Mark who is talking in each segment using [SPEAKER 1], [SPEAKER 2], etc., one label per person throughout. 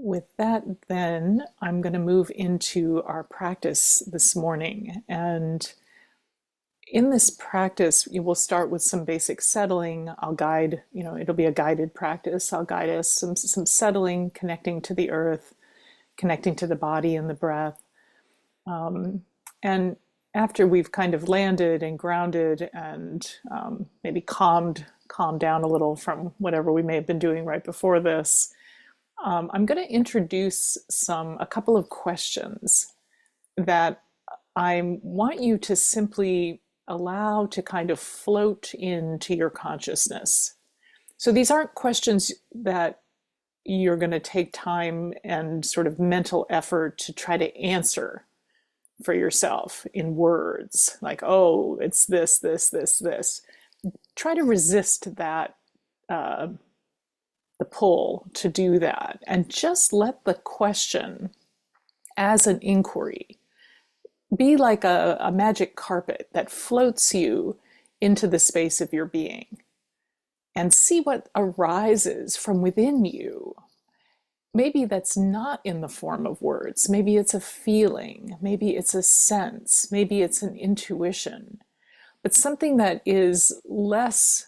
[SPEAKER 1] With that, then I'm going to move into our practice this morning. And in this practice, you will start with some basic settling. I'll guide, it'll be a guided practice. I'll guide us some settling, connecting to the earth, connecting to the body and the breath. And after we've kind of landed and grounded and maybe calmed down a little from whatever we may have been doing right before this, I'm going to introduce a couple of questions that I want you to simply allow to kind of float into your consciousness. So these aren't questions that you're going to take time and sort of mental effort to try to answer for yourself in words, like, oh, it's this, this, this, this. Try to resist that, the pull to do that, and just let the question as an inquiry be like a magic carpet that floats you into the space of your being, and see what arises from within you. Maybe that's not in the form of words. Maybe it's a feeling. Maybe it's a sense. Maybe it's an intuition. But something that is less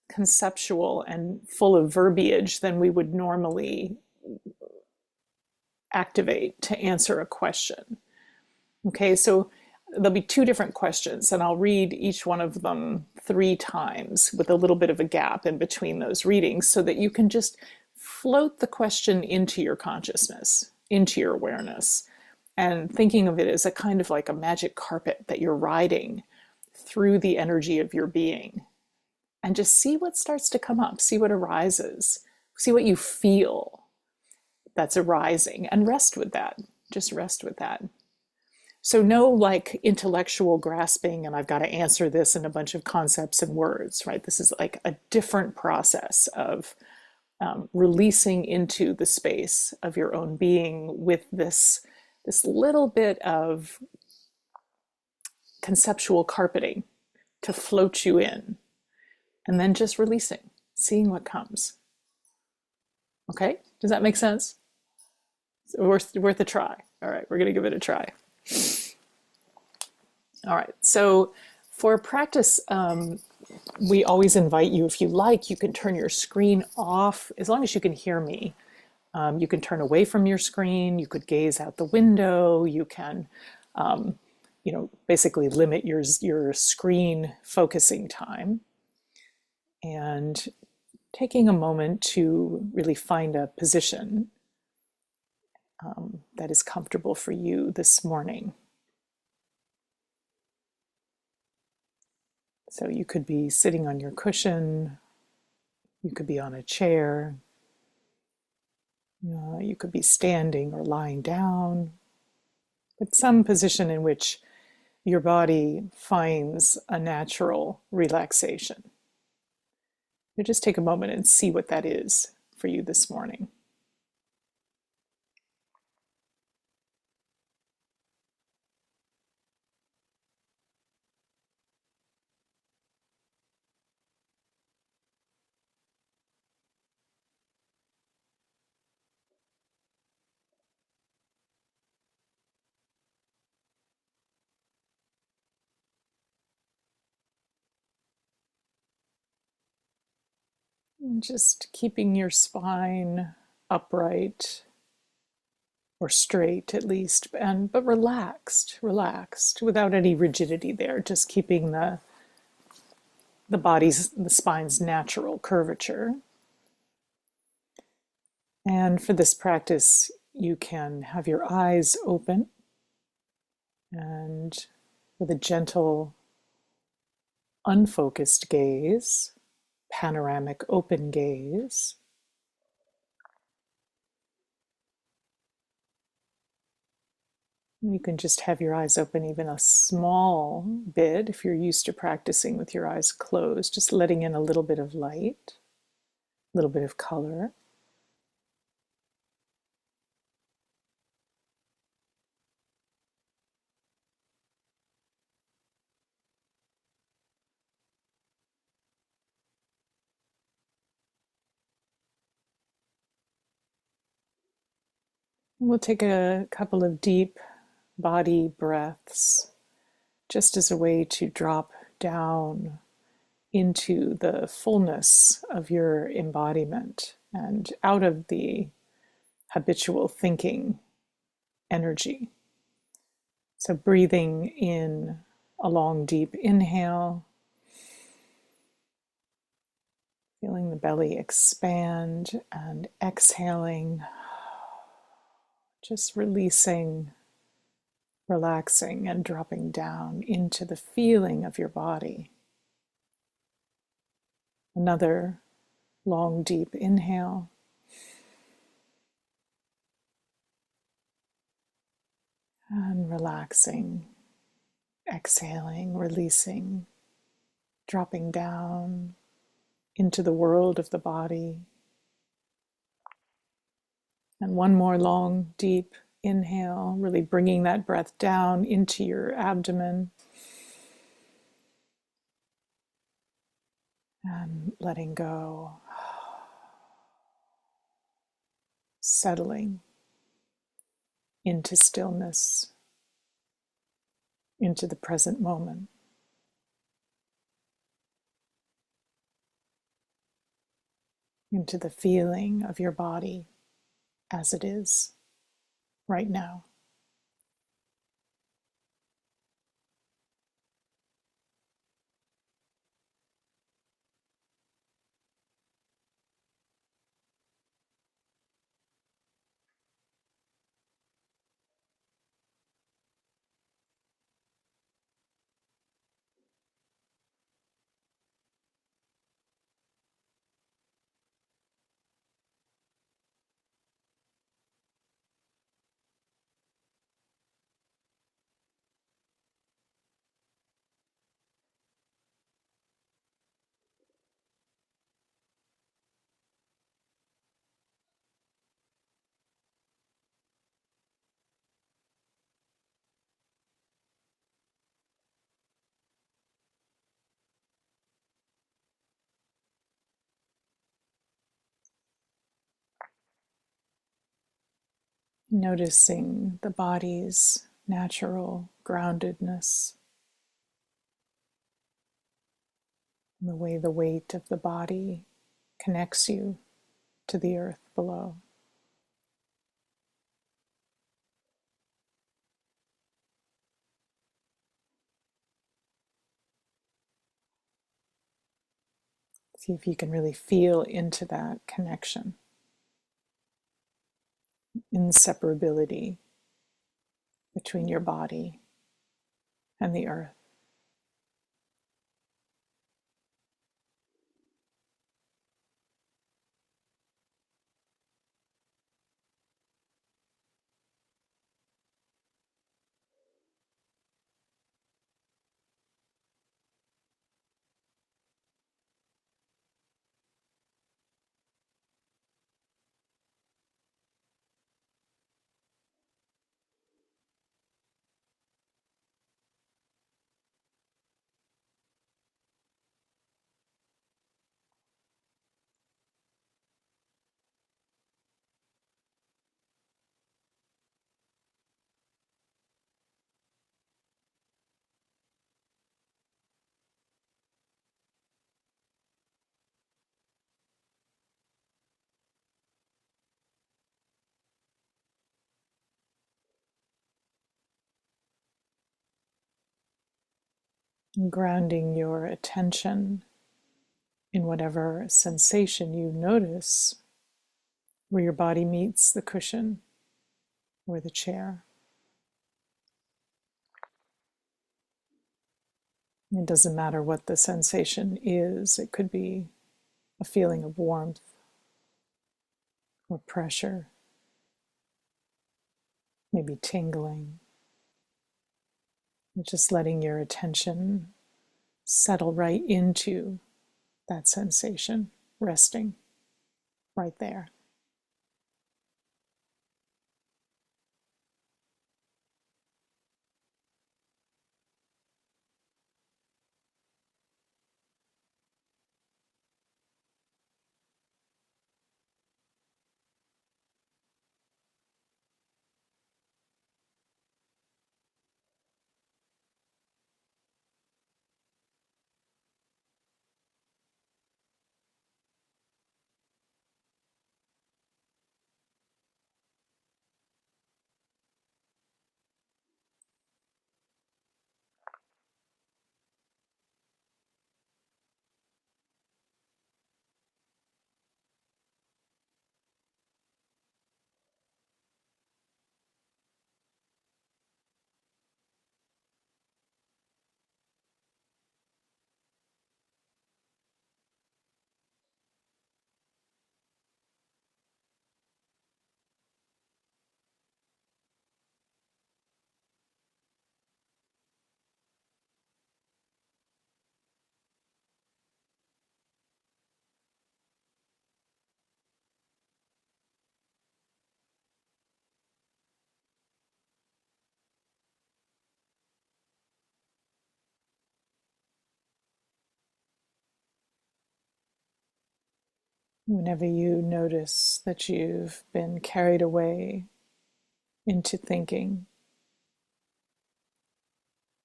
[SPEAKER 1] conceptual and full of verbiage than we would normally activate to answer a question. Okay, so there'll be two different questions, and I'll read each one of them 3 times with a little bit of a gap in between those readings so that you can just float the question into your consciousness, into your awareness, and thinking of it as a kind of like a magic carpet that you're riding through the energy of your being. And just see what starts to come up, see what arises, see what you feel that's arising, and rest with that. Just rest with that. So no like intellectual grasping and I've got to answer this in a bunch of concepts and words, right? This is like a different process of releasing into the space of your own being with this little bit of conceptual carpeting to float you in, and then just releasing, seeing what comes. Okay, does that make sense? Worth a try. All right, we're going to give it a try. All right, so for practice, we always invite you, if you like, you can turn your screen off as long as you can hear me. You can turn away from your screen, you could gaze out the window, you can basically limit your screen focusing time. And taking a moment to really find a position that is comfortable for you this morning. So you could be sitting on your cushion, you could be on a chair, you could be standing or lying down, but some position in which your body finds a natural relaxation. You just take a moment and see what that is for you this morning. And just keeping your spine upright or straight at least, but relaxed without any rigidity there, just keeping the spine's natural curvature. And for this practice, you can have your eyes open and with a gentle, unfocused gaze, panoramic open gaze. You can just have your eyes open even a small bit if you're used to practicing with your eyes closed, just letting in a little bit of light, a little bit of color. We'll take a couple of deep body breaths just as a way to drop down into the fullness of your embodiment and out of the habitual thinking energy. So, breathing in a long, deep inhale, feeling the belly expand, and exhaling, just releasing, relaxing, and dropping down into the feeling of your body. Another long, deep inhale. And relaxing, exhaling, releasing, dropping down into the world of the body. And one more long, deep inhale, really bringing that breath down into your abdomen. And letting go, settling into stillness, into the present moment. Into the feeling of your body as it is right now. Noticing the body's natural groundedness, the way the weight of the body connects you to the earth below. See if you can really feel into that connection, inseparability between your body and the earth. And grounding your attention in whatever sensation you notice where your body meets the cushion or the chair. It doesn't matter what the sensation is. It could be a feeling of warmth or pressure, maybe tingling. Just letting your attention settle right into that sensation, resting right there. Whenever you notice that you've been carried away into thinking,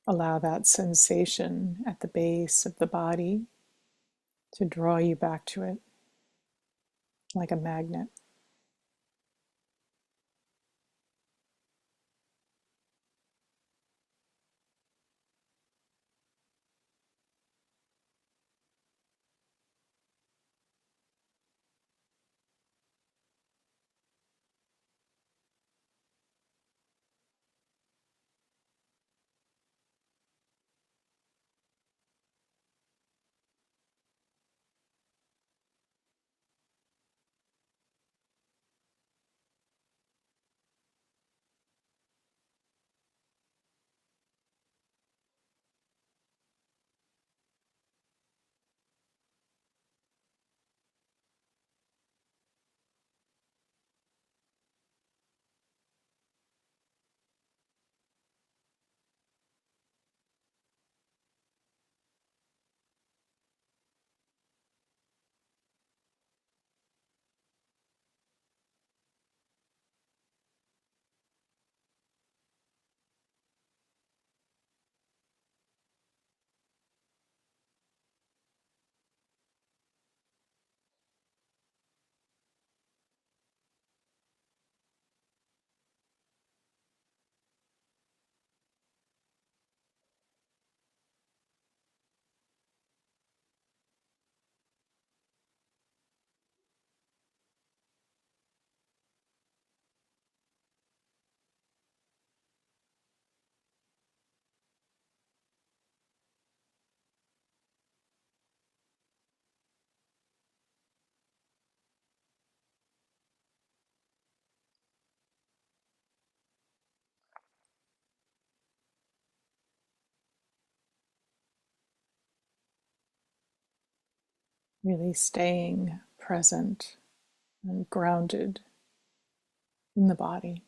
[SPEAKER 1] allow that sensation at the base of the body to draw you back to it like a magnet. Really staying present and grounded in the body.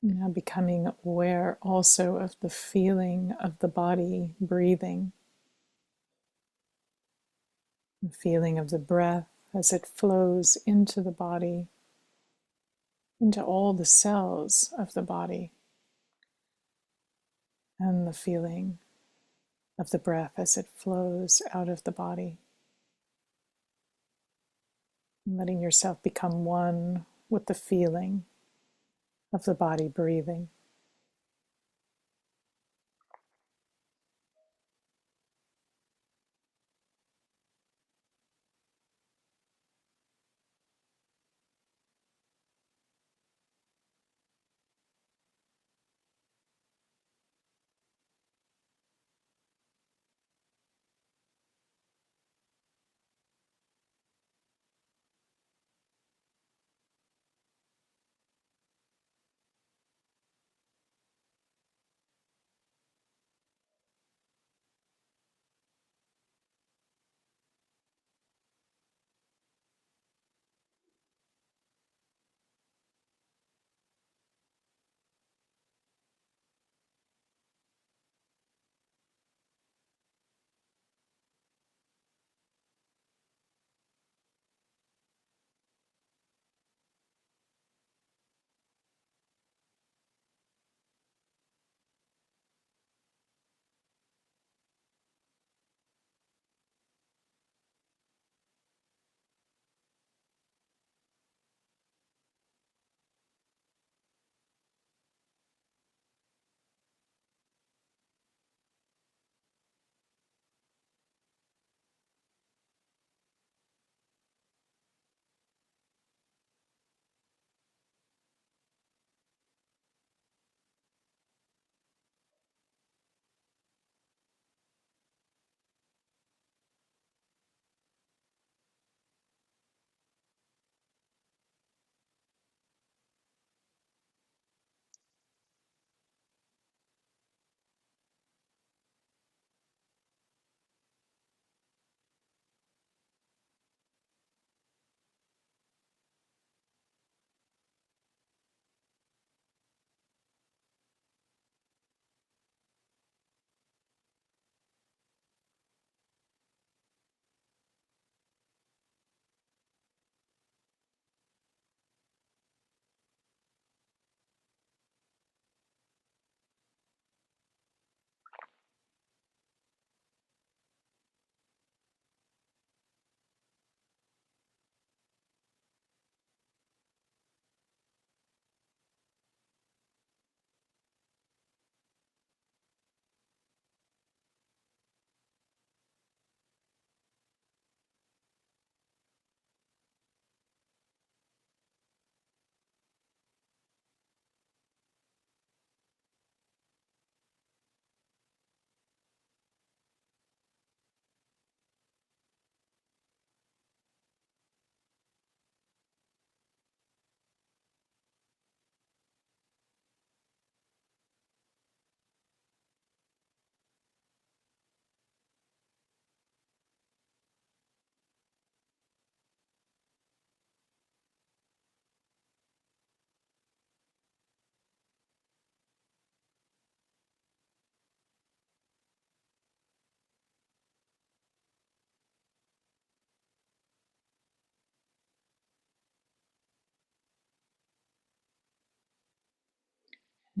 [SPEAKER 1] Now becoming aware also of the feeling of the body breathing, the feeling of the breath as it flows into the body, into all the cells of the body, and the feeling of the breath as it flows out of the body. Letting yourself become one with the feeling of the body breathing.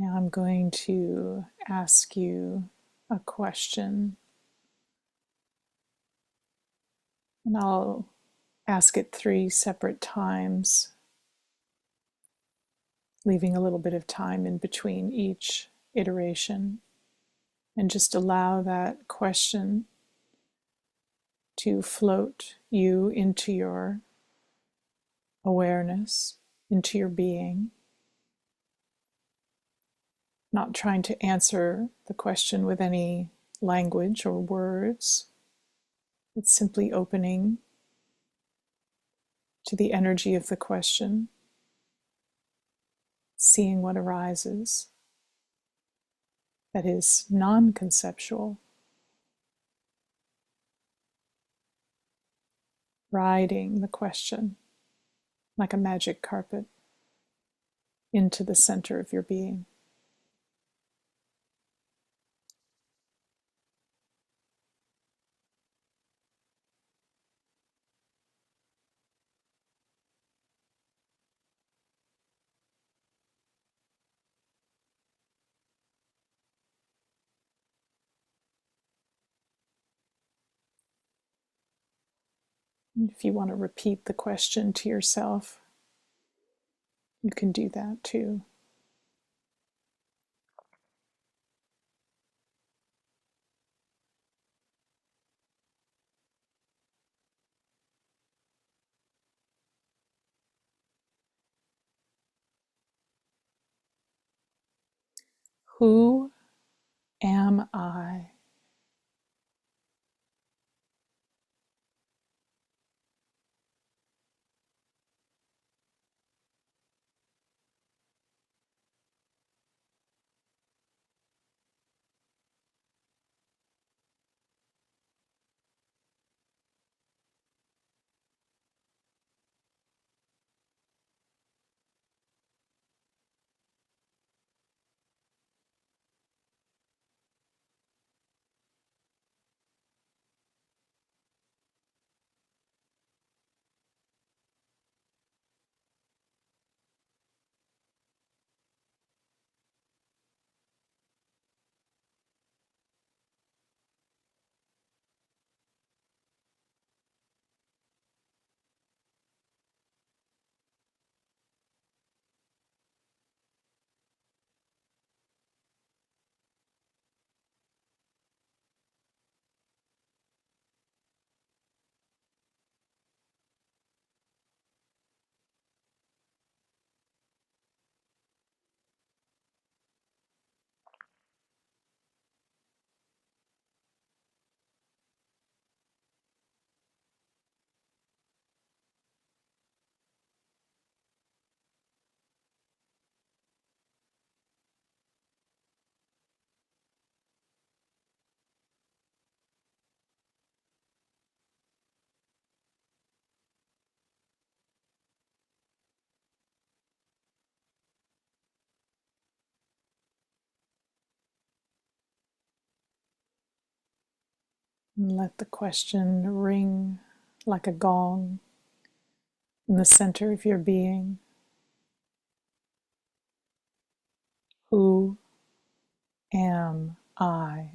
[SPEAKER 1] Now I'm going to ask you a question, and I'll ask it 3 separate times, leaving a little bit of time in between each iteration, and just allow that question to float you into your awareness, into your being, not trying to answer the question with any language or words. It's simply opening to the energy of the question, seeing what arises that is non-conceptual, riding the question like a magic carpet into the center of your being. If you want to repeat the question to yourself, you can do that too. Who am I? And let the question ring like a gong in the center of your being. Who am I?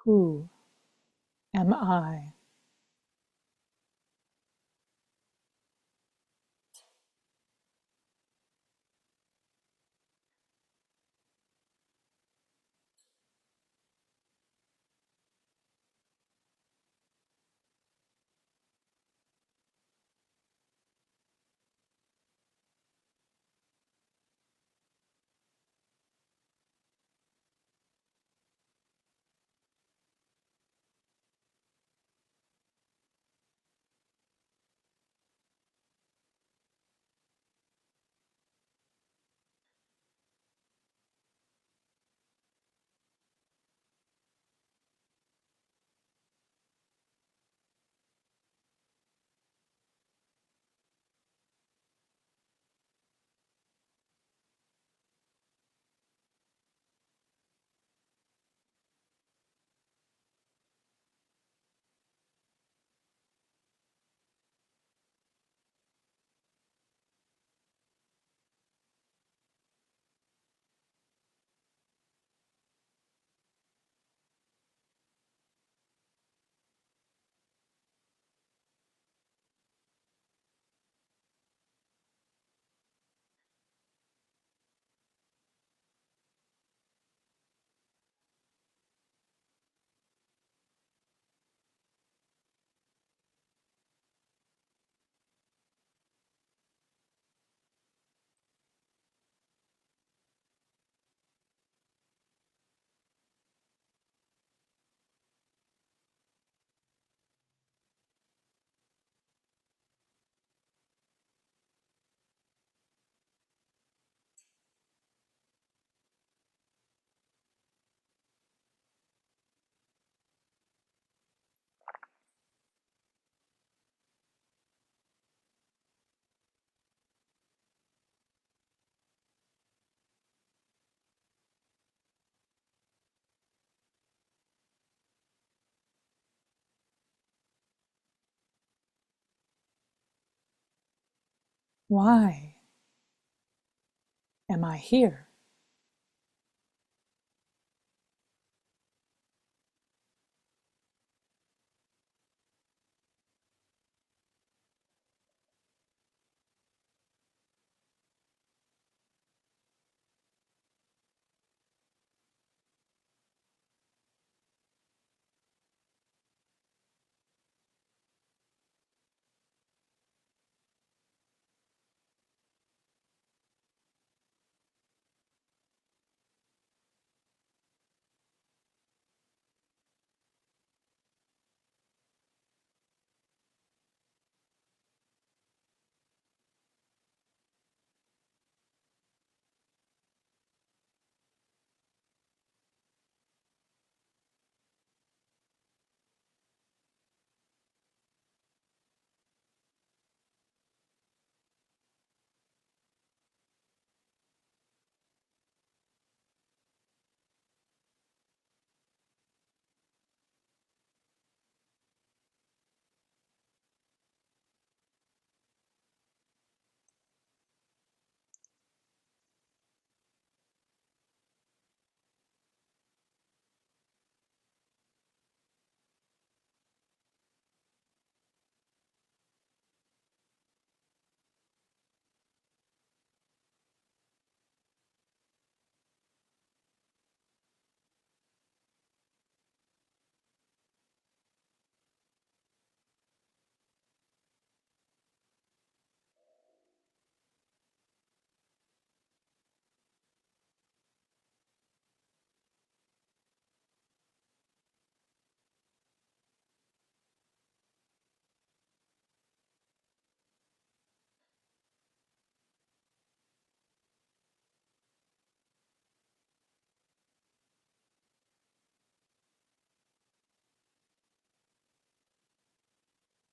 [SPEAKER 1] Who am I? Why am I here?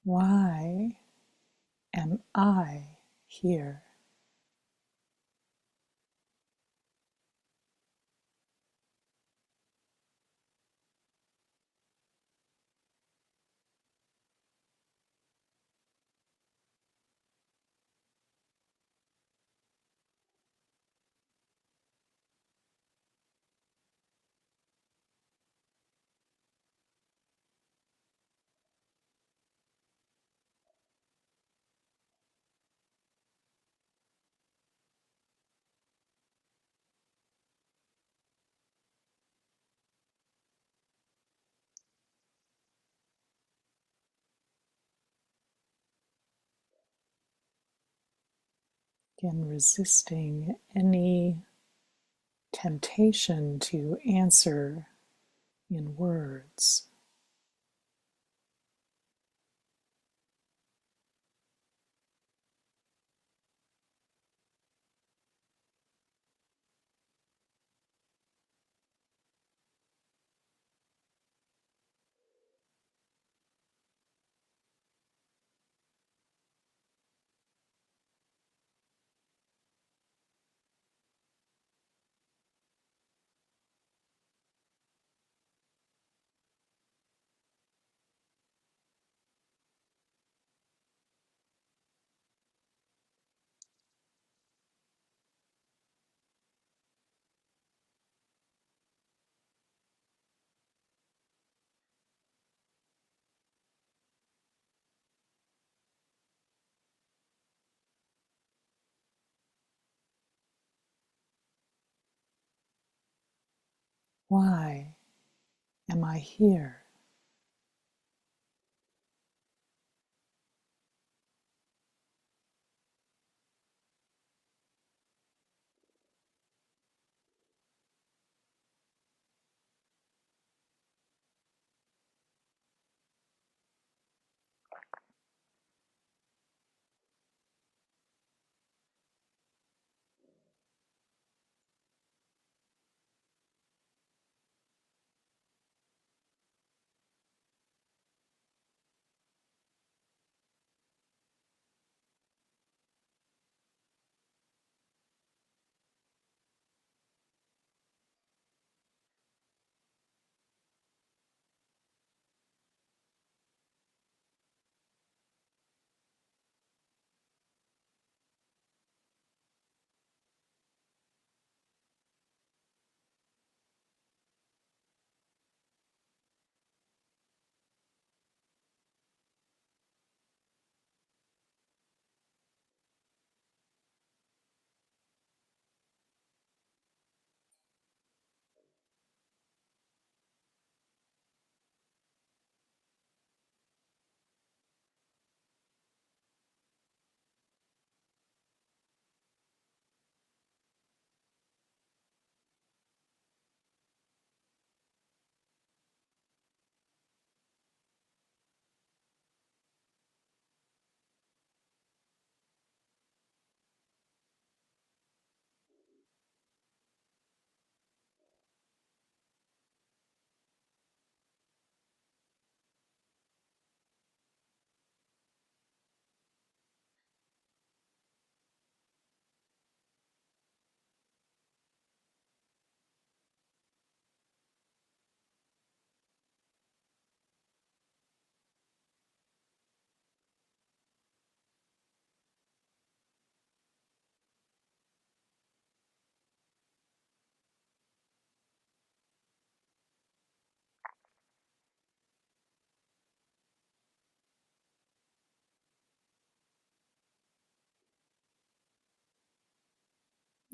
[SPEAKER 1] Why am I here? Again, resisting any temptation to answer in words. Why am I here?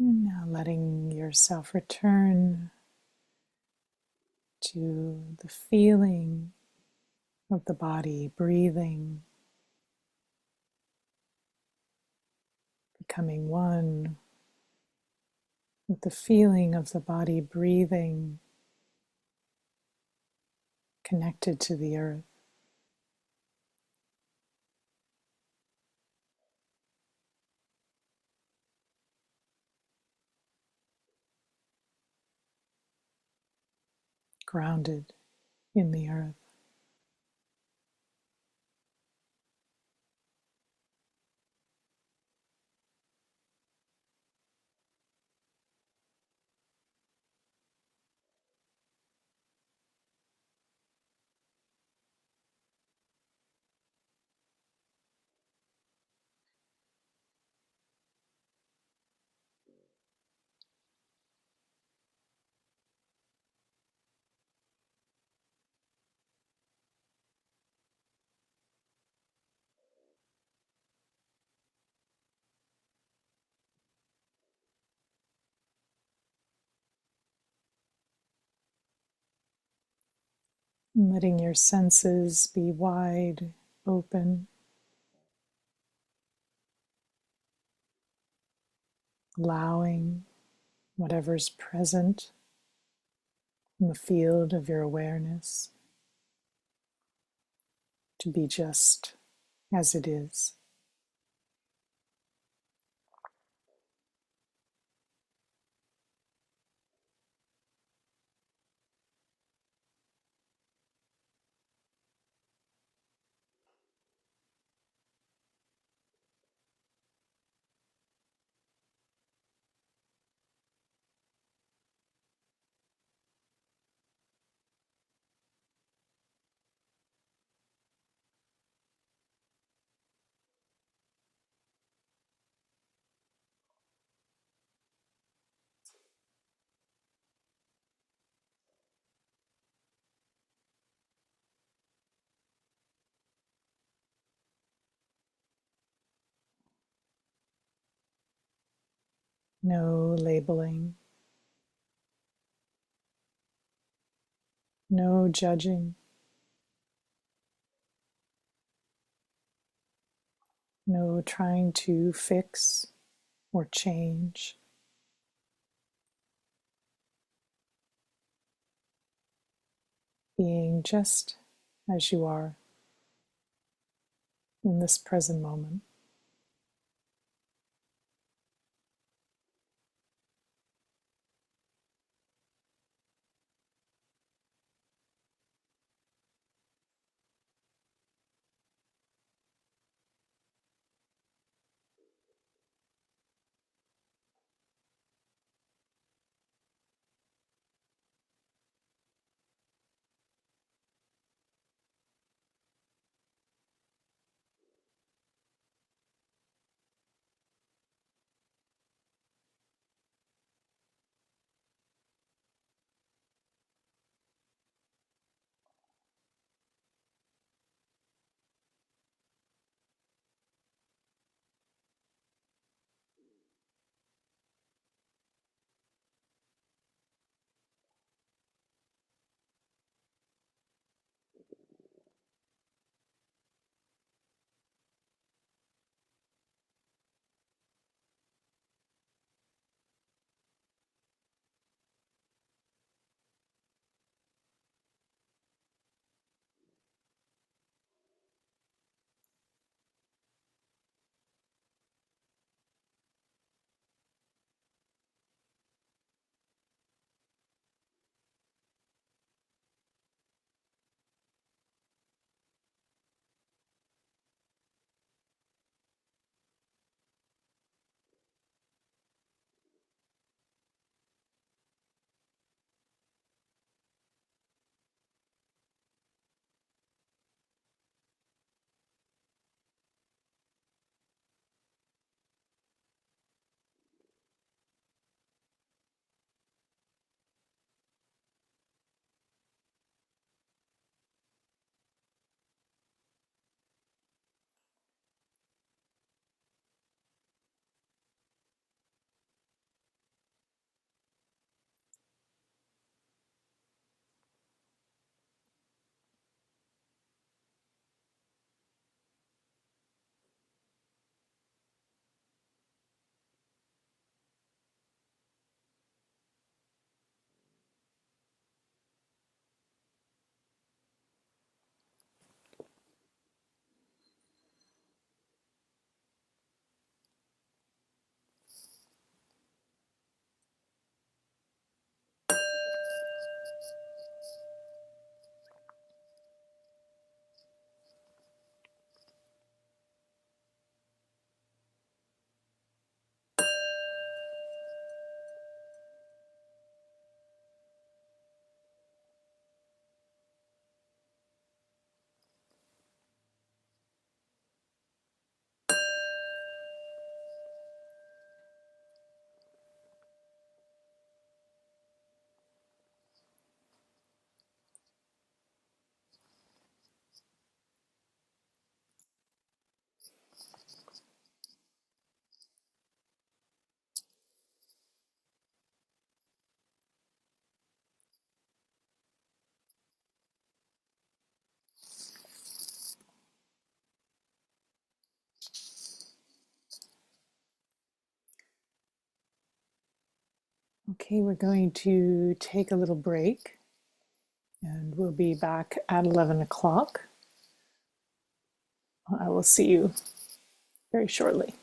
[SPEAKER 1] Now letting yourself return to the feeling of the body breathing, becoming one with the feeling of the body breathing, connected to the earth. Grounded in the earth. Letting your senses be wide open. allowing whatever's present in the field of your awareness to be just as it is. No labeling, no judging, no trying to fix or change. Being just as you are in this present moment. Okay, we're going to take a little break and we'll be back at 11 o'clock. I will see you very shortly.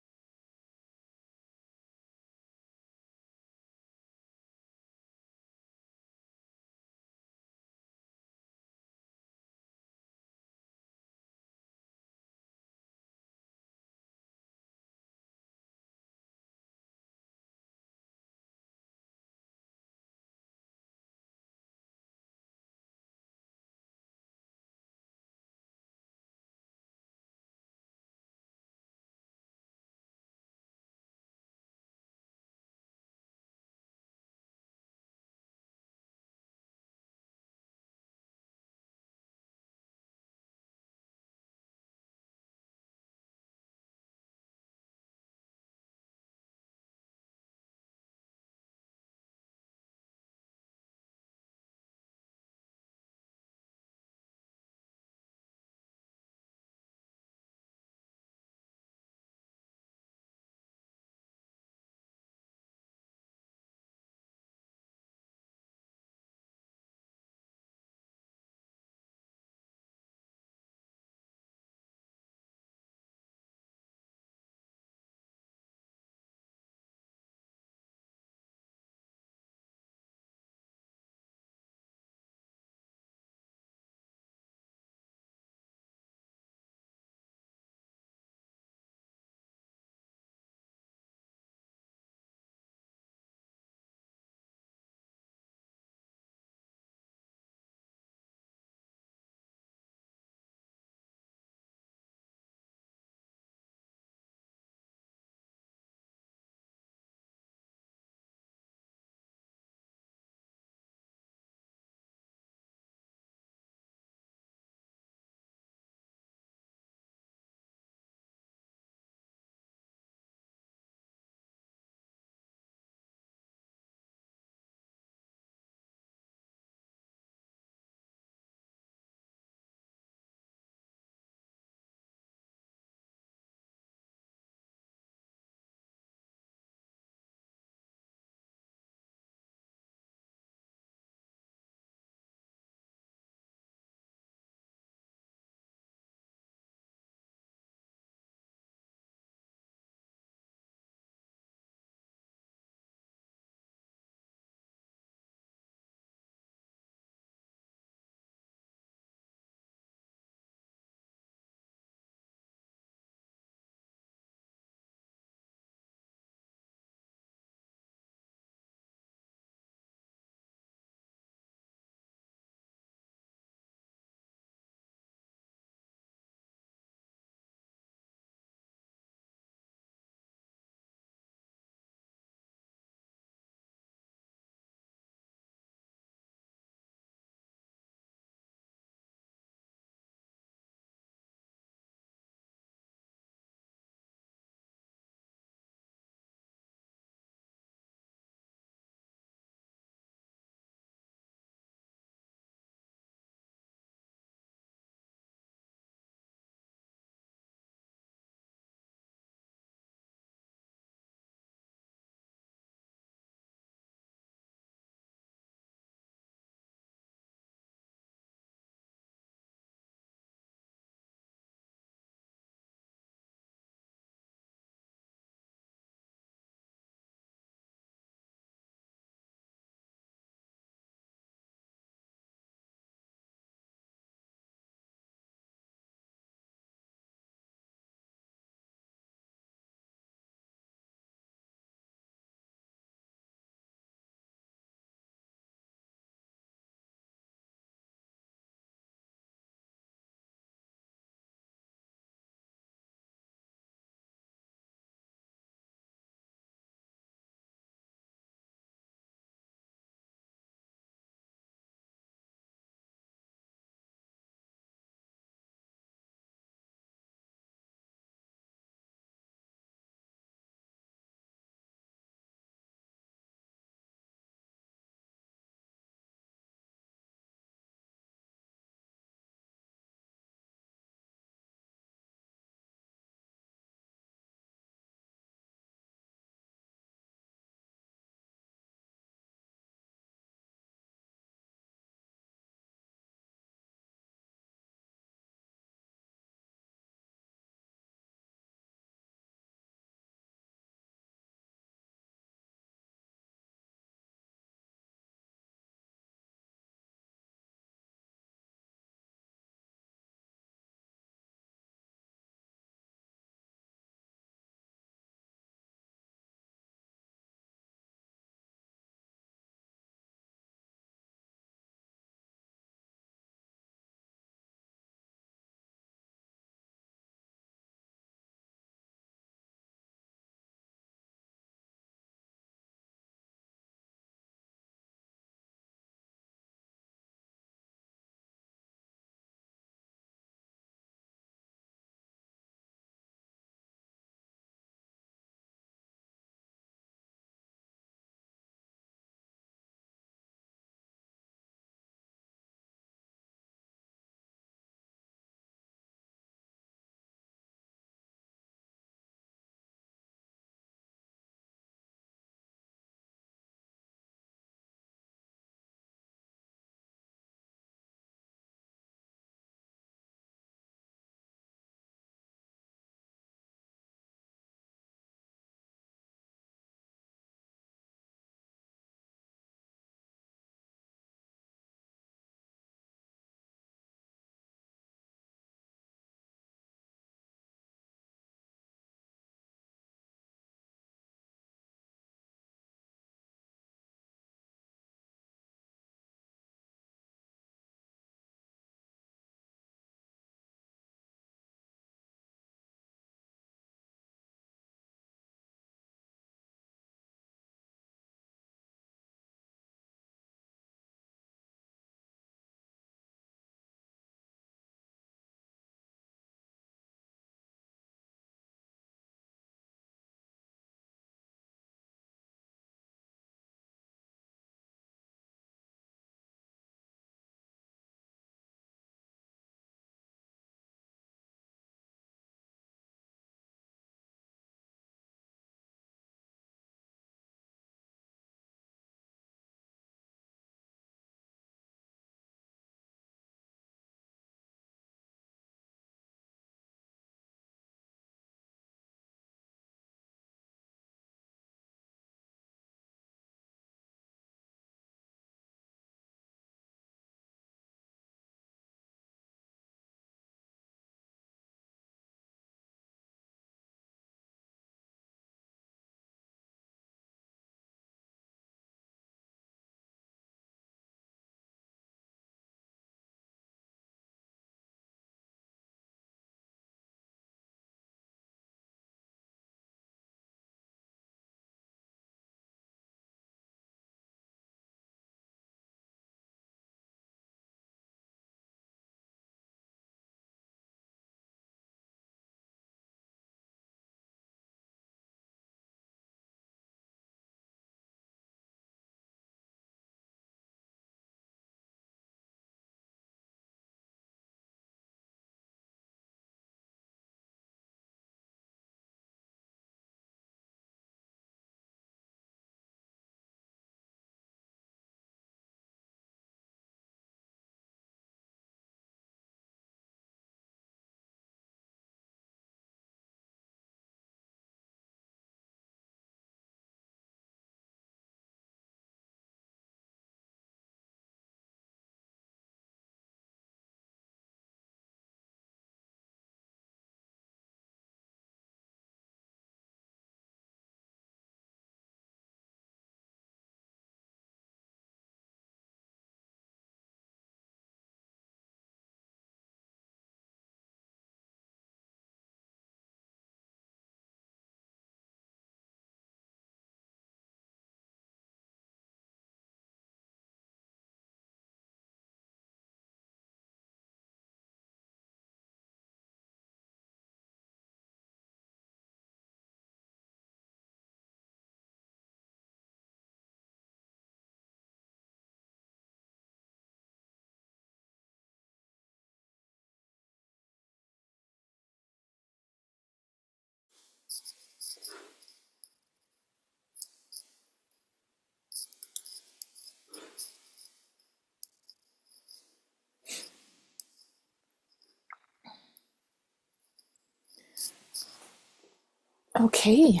[SPEAKER 1] Okay,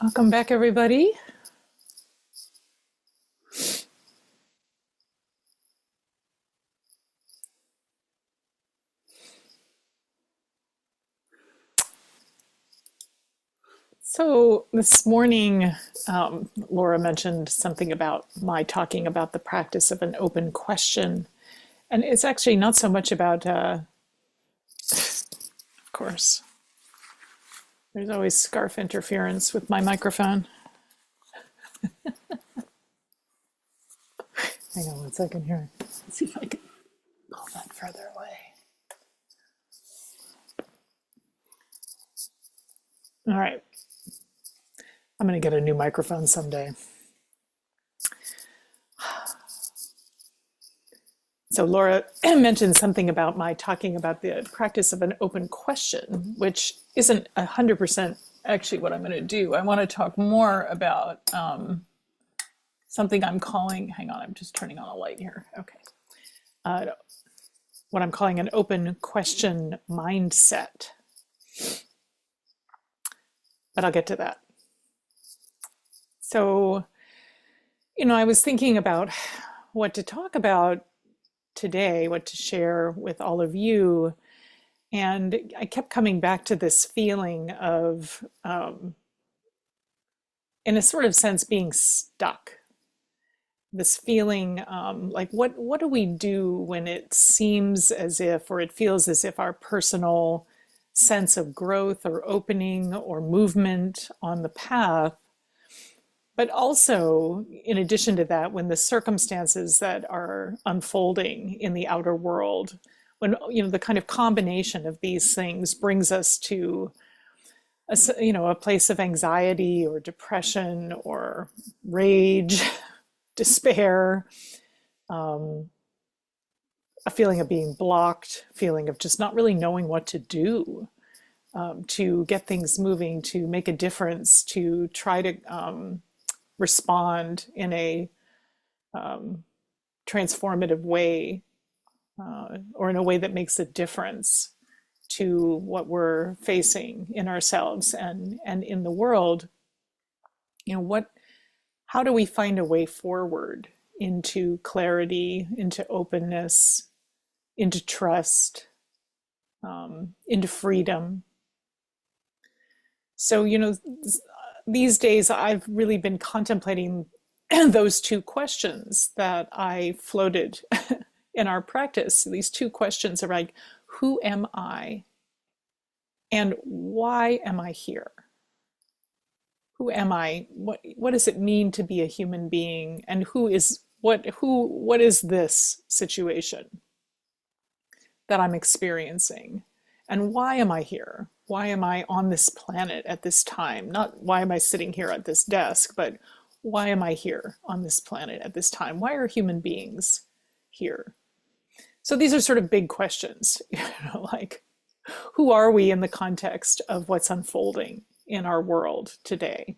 [SPEAKER 1] welcome back, everybody. So this morning, Laura mentioned something about my talking about the practice of an open question. And it's actually not so much about, of course, there's always scarf interference with my microphone. Hang on one second here. Let's see if I can pull that further away. All right. I'm going to get a new microphone someday. So Laura mentioned something about my talking about the practice of an open question, which isn't 100% actually what I'm going to do. I want to talk more about something I'm calling, hang on, I'm just turning on a light here. Okay. What I'm calling an open question mindset. But I'll get to that. So, I was thinking about what to talk about today, what to share with all of you. And I kept coming back to this feeling of, in a sort of sense, being stuck. This feeling like, what do we do when it seems as if, or it feels as if our personal sense of growth or opening or movement on the path, but also, in addition to that, when the circumstances that are unfolding in the outer world, when the kind of combination of these things brings us to a place of anxiety or depression or rage, despair, a feeling of being blocked, feeling of just not really knowing what to do, to get things moving, to make a difference, to try to respond in a transformative way, or in a way that makes a difference to what we're facing in ourselves and in the world. How do we find a way forward into clarity, into openness, into trust, into freedom? So, these days I've really been contemplating those two questions that I floated in our practice. These two questions are like, who am I? And why am I here? Who am I? What does it mean to be a human being? And what is this situation that I'm experiencing? And why am I here? Why am I on this planet at this time? Not why am I sitting here at this desk, but why am I here on this planet at this time? Why are human beings here? So these are sort of big questions, like, who are we in the context of what's unfolding in our world today?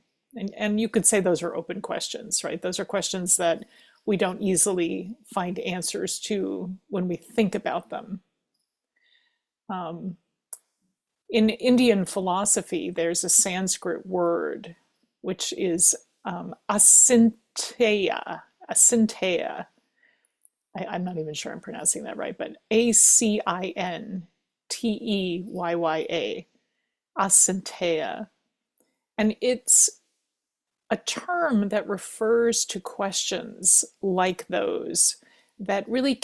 [SPEAKER 1] And you could say those are open questions, right? Those are questions that we don't easily find answers to when we think about them. In Indian philosophy, there's a Sanskrit word, which is asinteya. Asinteya. I'm not even sure I'm pronouncing that right, but Acinteya. Asinteya. And it's a term that refers to questions like those that really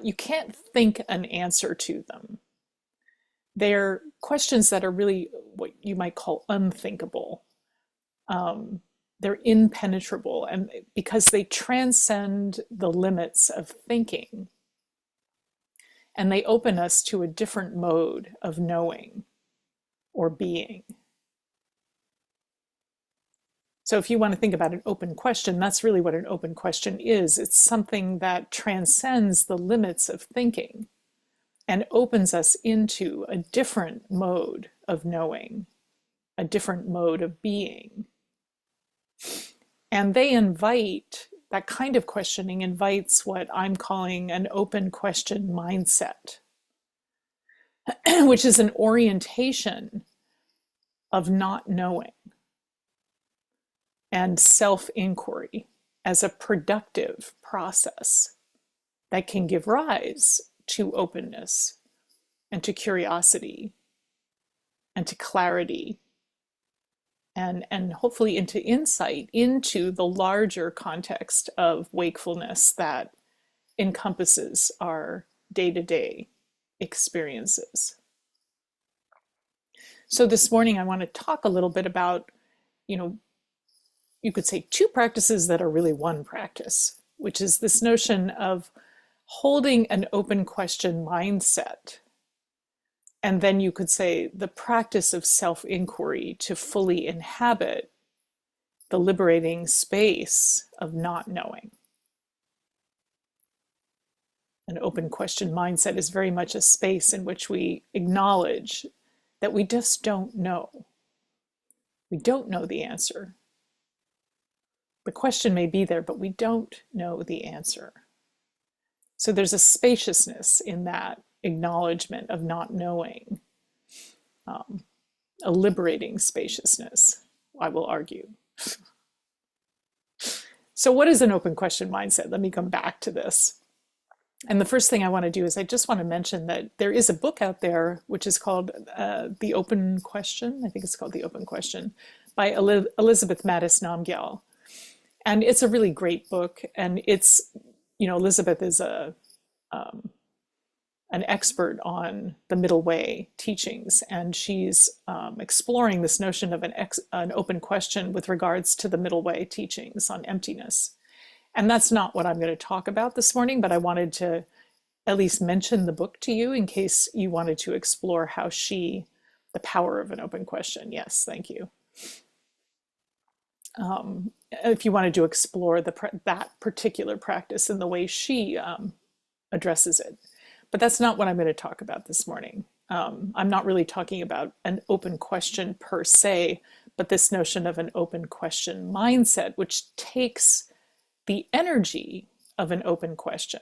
[SPEAKER 1] you can't think an answer to them. They're questions that are really what you might call unthinkable. They're impenetrable, and because they transcend the limits of thinking, and they open us to a different mode of knowing or being. So if you want to think about an open question, that's really what an open question is. It's something that transcends the limits of thinking and opens us into a different mode of knowing, a different mode of being. And that kind of questioning invites what I'm calling an open question mindset, which is an orientation of not knowing and self-inquiry as a productive process that can give rise to openness and to curiosity and to clarity and hopefully into insight into the larger context of wakefulness that encompasses our day-to-day experiences. So this morning I want to talk a little bit about, you could say two practices that are really one practice, which is this notion of holding an open question mindset. And then you could say the practice of self-inquiry to fully inhabit the liberating space of not knowing. An open question mindset is very much a space in which we acknowledge that we just don't know. We don't know the answer. The question may be there, but we don't know the answer. So there's a spaciousness in that acknowledgement of not knowing, a liberating spaciousness, I will argue. So what is an open question mindset? Let me come back to this. And the first thing I want to do is I just want to mention that there is a book out there which is called The Open Question. I think it's called The Open Question by Elizabeth Mattis Namgyal. And it's a really great book. And it's, Elizabeth is an expert on the middle way teachings, and she's exploring this notion of an open question with regards to the middle way teachings on emptiness. And that's not what I'm going to talk about this morning, but I wanted to at least mention the book to you in case you wanted to explore how the power of an open question. Yes, thank you. If you wanted to explore that particular practice and the way she addresses it. But that's not what I'm going to talk about this morning. I'm not really talking about an open question per se, but this notion of an open question mindset, which takes the energy of an open question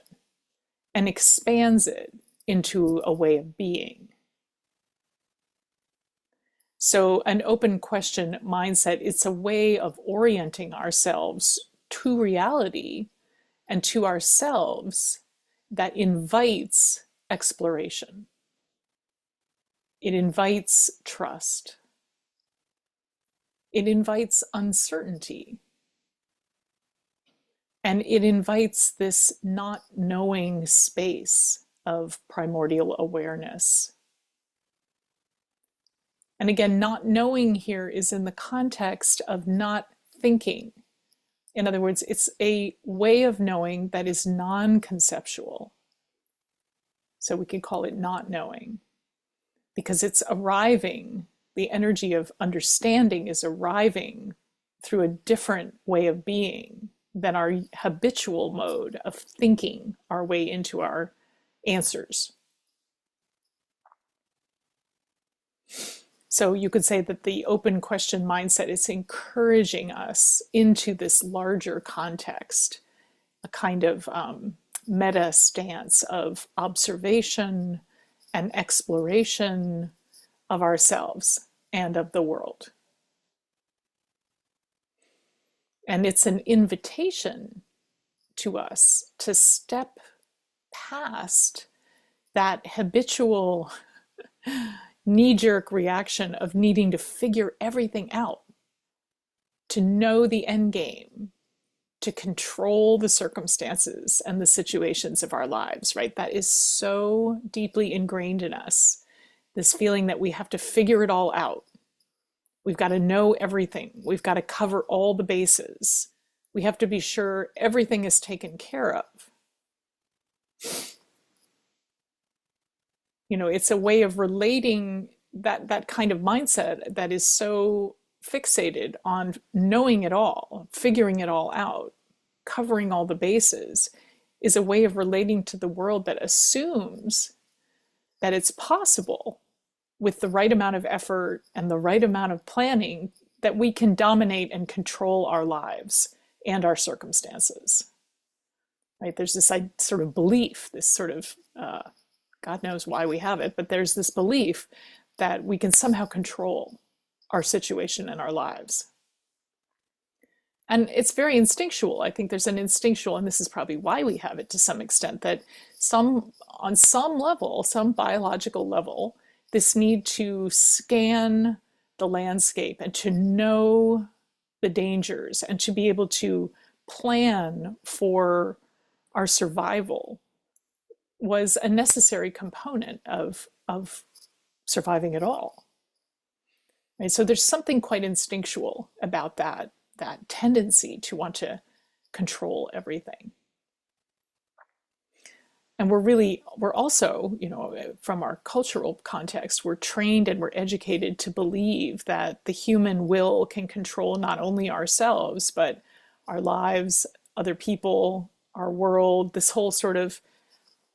[SPEAKER 1] and expands it into a way of being. So an open question mindset, it's a way of orienting ourselves to reality and to ourselves that invites exploration. It invites trust. It invites uncertainty. And it invites this not knowing space of primordial awareness. And again, not knowing here is in the context of not thinking. In other words, it's a way of knowing that is non-conceptual. So we could call it not knowing, because it's arriving, the energy of understanding is arriving through a different way of being than our habitual mode of thinking our way into our answers. So you could say that the open question mindset is encouraging us into this larger context, a kind of meta stance of observation and exploration of ourselves and of the world. And it's an invitation to us to step past that habitual knee-jerk reaction of needing to figure everything out, to know the end game, to control the circumstances and the situations of our lives, right? That is so deeply ingrained in us, this feeling that we have to figure it all out. We've got to know everything. We've got to cover all the bases. We have to be sure everything is taken care of. It's a way of relating that kind of mindset that is so fixated on knowing it all, figuring it all out, covering all the bases, is a way of relating to the world that assumes that it's possible, with the right amount of effort and the right amount of planning, that we can dominate and control our lives and our circumstances. Right? There's this sort of belief, this sort of, God knows why we have it, but there's this belief that we can somehow control our situation in our lives. And it's very instinctual. I think there's an instinctual, and this is probably why we have it to some extent, that on some level, some biological level, this need to scan the landscape and to know the dangers and to be able to plan for our survival was a necessary component of surviving at all. Right? So there's something quite instinctual about that tendency to want to control everything. And we're also, from our cultural context, we're trained and we're educated to believe that the human will can control not only ourselves, but our lives, other people, our world, this whole sort of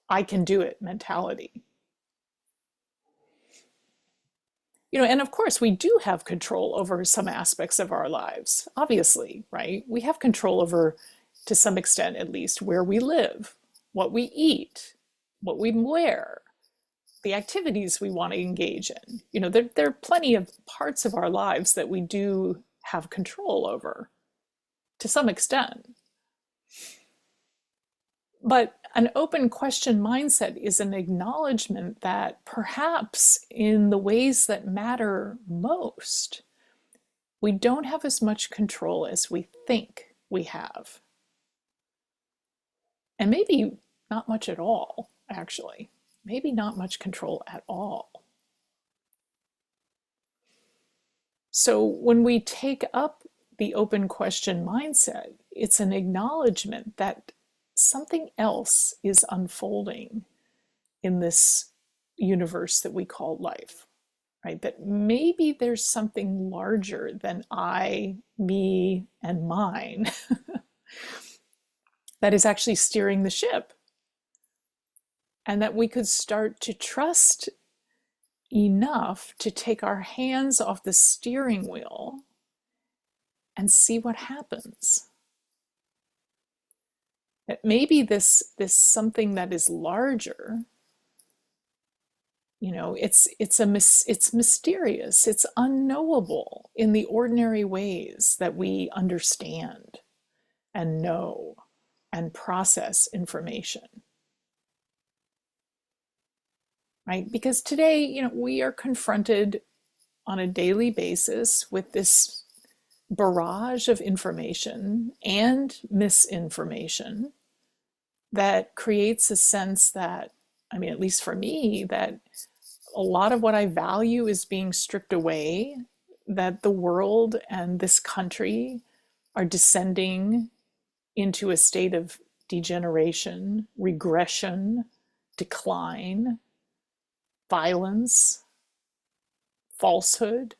[SPEAKER 1] I can do it mentality. And of course, we do have control over some aspects of our lives, obviously, right? We have control over, to some extent at least, where we live, what we eat, what we wear, the activities we want to engage in. There are plenty of parts of our lives that we do have control over, to some extent. But an open question mindset is an acknowledgement that perhaps in the ways that matter most, we don't have as much control as we think we have. And maybe not much at all, actually. Maybe not much control at all. So when we take up the open question mindset, it's an acknowledgement that something else is unfolding in this universe that we call life, right? That maybe there's something larger than I, me, and mine that is actually steering the ship. And that we could start to trust enough to take our hands off the steering wheel and see what happens. That maybe this something that is larger, it's mysterious, it's unknowable in the ordinary ways that we understand and know and process information. Right? Because today, we are confronted on a daily basis with this barrage of information and misinformation that creates a sense that, at least for me, that a lot of what I value is being stripped away, that the world and this country are descending into a state of degeneration, regression, decline, violence, falsehood,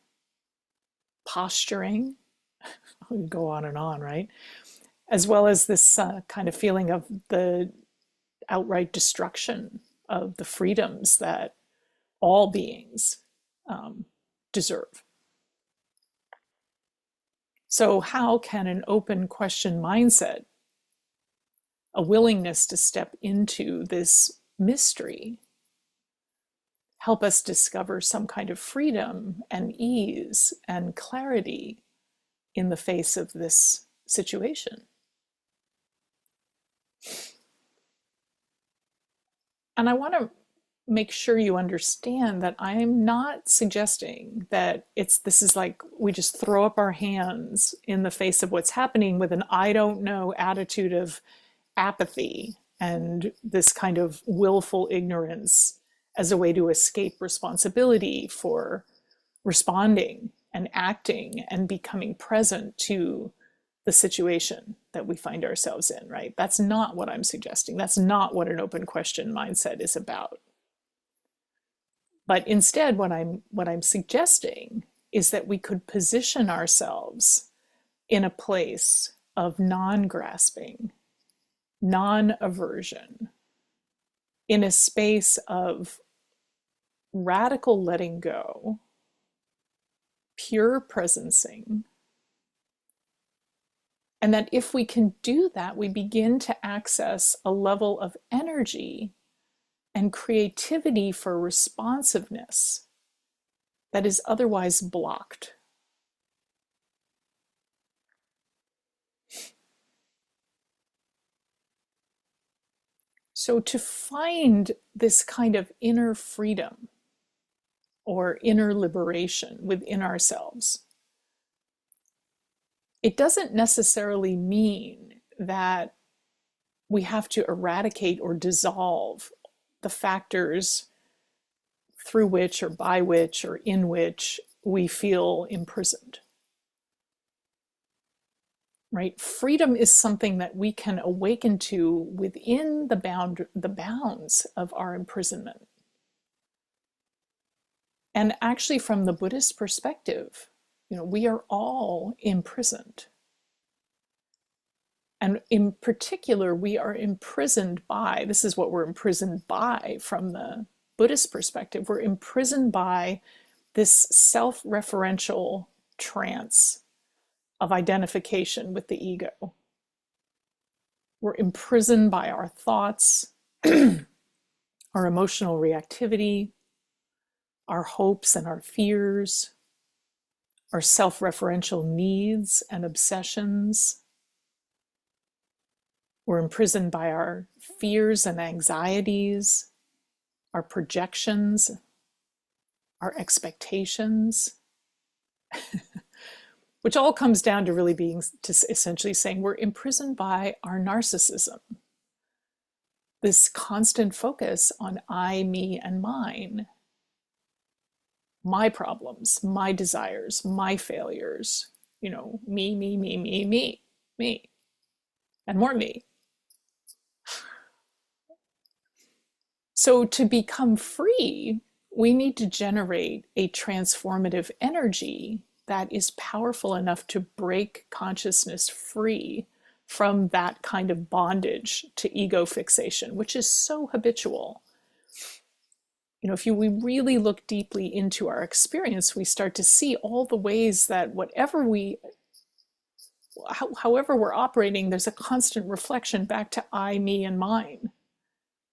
[SPEAKER 1] posturing. We can go on and on, right? As well as this kind of feeling of the outright destruction of the freedoms that all beings deserve. So how can an open question mindset, a willingness to step into this mystery, help us discover some kind of freedom and ease and clarity in the face of this situation? And I want to make sure you understand that I'm not suggesting that this is like we just throw up our hands in the face of what's happening with an I don't know attitude of apathy and this kind of willful ignorance as a way to escape responsibility for responding and acting and becoming present to the situation that we find ourselves in, right? That's not what I'm suggesting. That's not what an open question mindset is about. But instead, what I'm suggesting is that we could position ourselves in a place of non-grasping, non-aversion, in a space of radical letting go, pure presencing, and that if we can do that, we begin to access a level of energy and creativity for responsiveness that is otherwise blocked So to find this kind of inner freedom or inner liberation within ourselves, it doesn't necessarily mean that we have to eradicate or dissolve the factors through which or by which or in which we feel imprisoned. Right? Freedom is something that we can awaken to within the bounds of our imprisonment. And actually, from the Buddhist perspective, we are all imprisoned. And in particular, we are imprisoned by, this is what we're imprisoned by from the Buddhist perspective, we're imprisoned by this self-referential trance of identification with the ego. We're imprisoned by our thoughts, our emotional reactivity, our hopes and our fears, our self-referential needs and obsessions. We're imprisoned by our fears and anxieties, our projections, our expectations, which all comes down to really being, to essentially saying we're imprisoned by our narcissism. This constant focus on I, me, and mine. My problems, my desires, my failures, me, me, me, me, me, me, and more me. So to become free, we need to generate a transformative energy that is powerful enough to break consciousness free from that kind of bondage to ego fixation, which is so habitual. If we really look deeply into our experience, we start to see all the ways that however we're operating, there's a constant reflection back to I, me, and mine.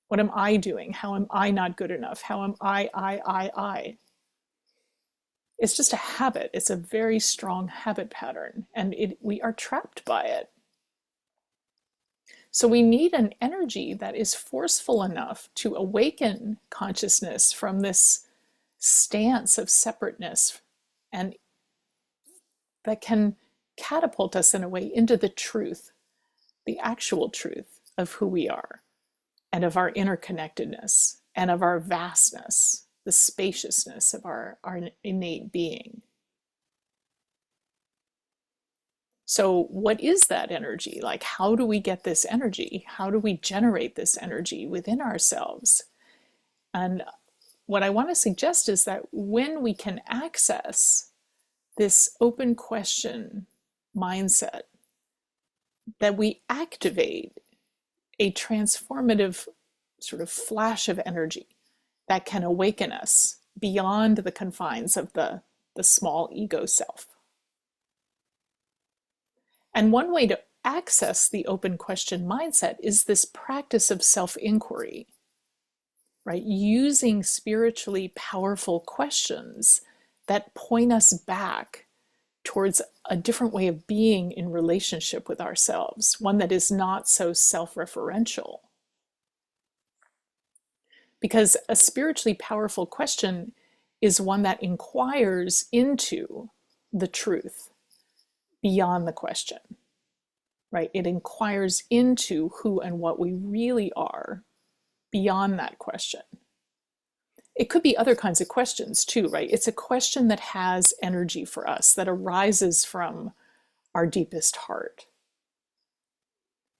[SPEAKER 1] What am I doing? How am I not good enough? How am I? It's just a habit. It's a very strong habit pattern, and we are trapped by it. So we need an energy that is forceful enough to awaken consciousness from this stance of separateness, and that can catapult us in a way into the truth, the actual truth of who we are and of our interconnectedness and of our vastness, the spaciousness of our innate being. So what is that energy? Like, how do we get this energy? How do we generate this energy within ourselves? And what I want to suggest is that when we can access this open question mindset, that we activate a transformative sort of flash of energy that can awaken us beyond the confines of the small ego self. And one way to access the open question mindset is this practice of self-inquiry, right? Using spiritually powerful questions that point us back towards a different way of being in relationship with ourselves, one that is not so self-referential. Because a spiritually powerful question is one that inquires into the truth beyond the question, right? It inquires into who and what we really are beyond that question. It could be other kinds of questions too, right? It's a question that has energy for us, that arises from our deepest heart.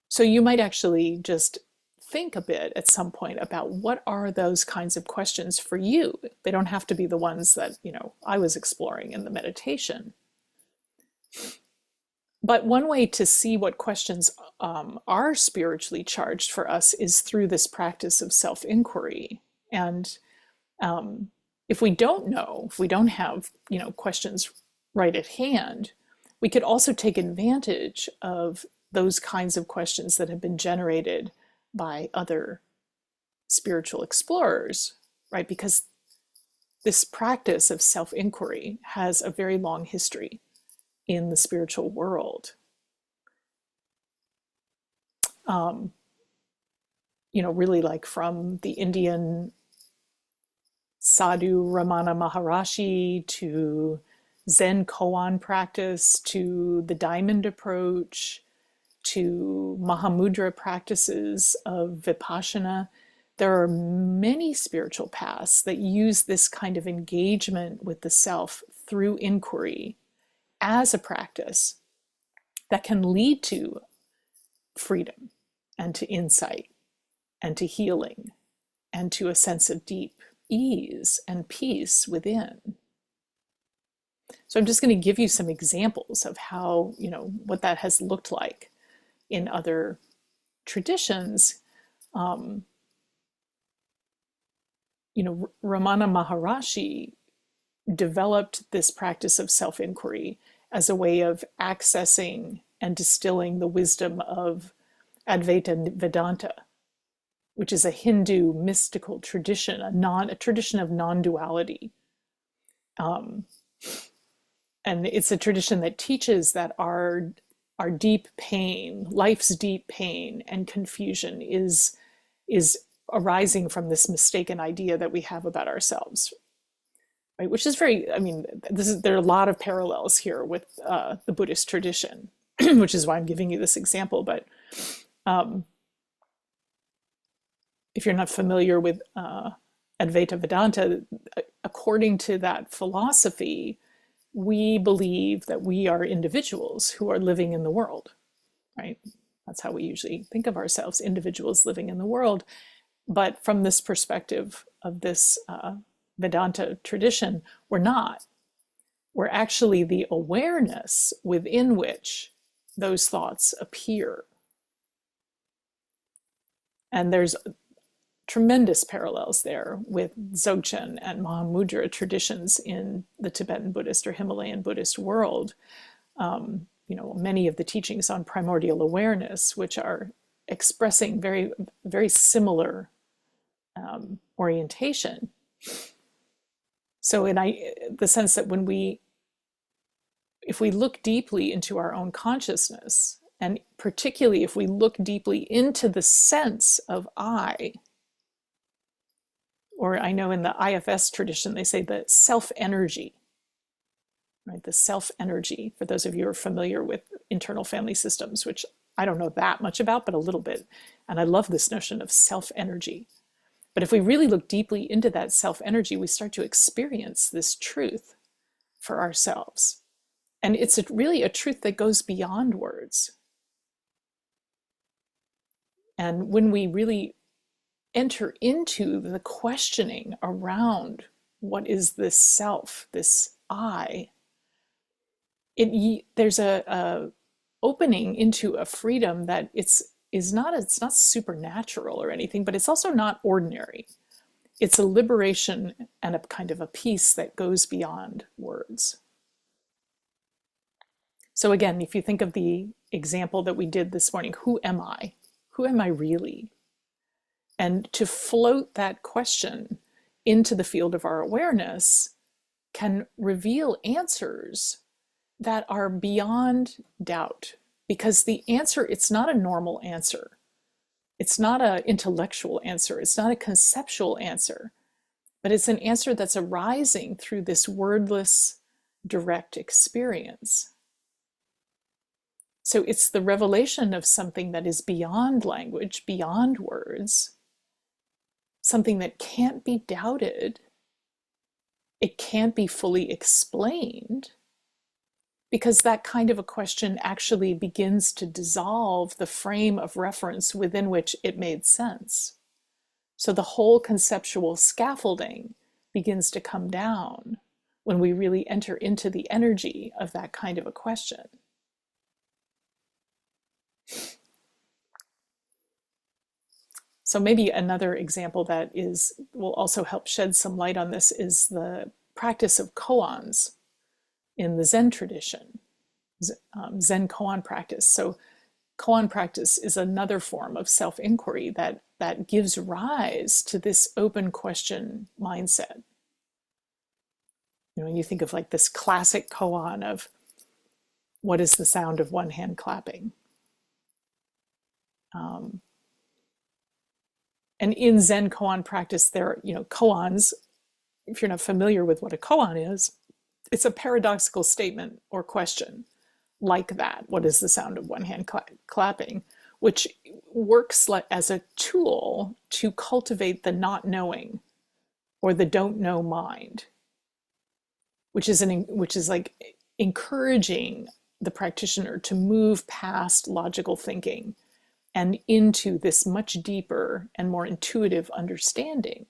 [SPEAKER 1] So you might actually just think a bit at some point about what are those kinds of questions for you. They don't have to be the ones that, I was exploring in the meditation. But one way to see what questions are spiritually charged for us is through this practice of self-inquiry. And if we don't know, if we don't have, questions right at hand, we could also take advantage of those kinds of questions that have been generated by other spiritual explorers, right? Because this practice of self-inquiry has a very long history in the spiritual world. really like from the Indian Sadhu Ramana Maharishi to Zen koan practice to the diamond approach to Mahamudra practices of Vipassana. There are many spiritual paths that use this kind of engagement with the self through inquiry as a practice that can lead to freedom and to insight and to healing and to a sense of deep ease and peace within. So I'm just going to give you some examples of how, what that has looked like in other traditions. Ramana Maharishi developed this practice of self-inquiry as a way of accessing and distilling the wisdom of Advaita Vedanta, which is a Hindu mystical tradition, a tradition of non-duality. And it's a tradition that teaches that our deep pain, life's deep pain and confusion is arising from this mistaken idea that we have about ourselves, right? Which is there are a lot of parallels here with the Buddhist tradition, which is why I'm giving you this example. But if you're not familiar with Advaita Vedanta, according to that philosophy, we believe that we are individuals who are living in the world, right? That's how we usually think of ourselves, individuals living in the world. But from this perspective of this Vedanta tradition, we're not. We're actually the awareness within which those thoughts appear. And there's tremendous parallels there with Dzogchen and Mahamudra traditions in the Tibetan Buddhist or Himalayan Buddhist world. Many of the teachings on primordial awareness, which are expressing very, very similar orientation. So in the sense that if we look deeply into our own consciousness, and particularly if we look deeply into the sense of I, or I know in the IFS tradition, they say the self-energy, right? The self-energy, for those of you who are familiar with internal family systems, which I don't know that much about, but a little bit. And I love this notion of self-energy. But if we really look deeply into that self-energy, we start to experience this truth for ourselves. And it's really a truth that goes beyond words. And when we really enter into the questioning around what is this self, this I, there's a opening into a freedom that it's not supernatural or anything, but it's also not ordinary. It's a liberation and a kind of a peace that goes beyond words. So again, if you think of the example that we did this morning, who am I? Who am I really? And to float that question into the field of our awareness can reveal answers that are beyond doubt. Because the answer, it's not a normal answer. It's not an intellectual answer. It's not a conceptual answer. But it's an answer that's arising through this wordless, direct experience. So it's the revelation of something that is beyond language, beyond words, something that can't be doubted. It can't be fully explained, because that kind of a question actually begins to dissolve the frame of reference within which it made sense. So the whole conceptual scaffolding begins to come down when we really enter into the energy of that kind of a question. So maybe another example that will also help shed some light on this is the practice of koans in the Zen tradition, Zen koan practice. So koan practice is another form of self-inquiry that gives rise to this open question mindset. You think of like this classic koan of, what is the sound of one hand clapping? And in Zen koan practice, there are, koans. If you're not familiar with what a koan is, it's a paradoxical statement or question like that. What is the sound of one hand clapping? Which works as a tool to cultivate the not knowing or the don't know mind, which is like encouraging the practitioner to move past logical thinking and into this much deeper and more intuitive understanding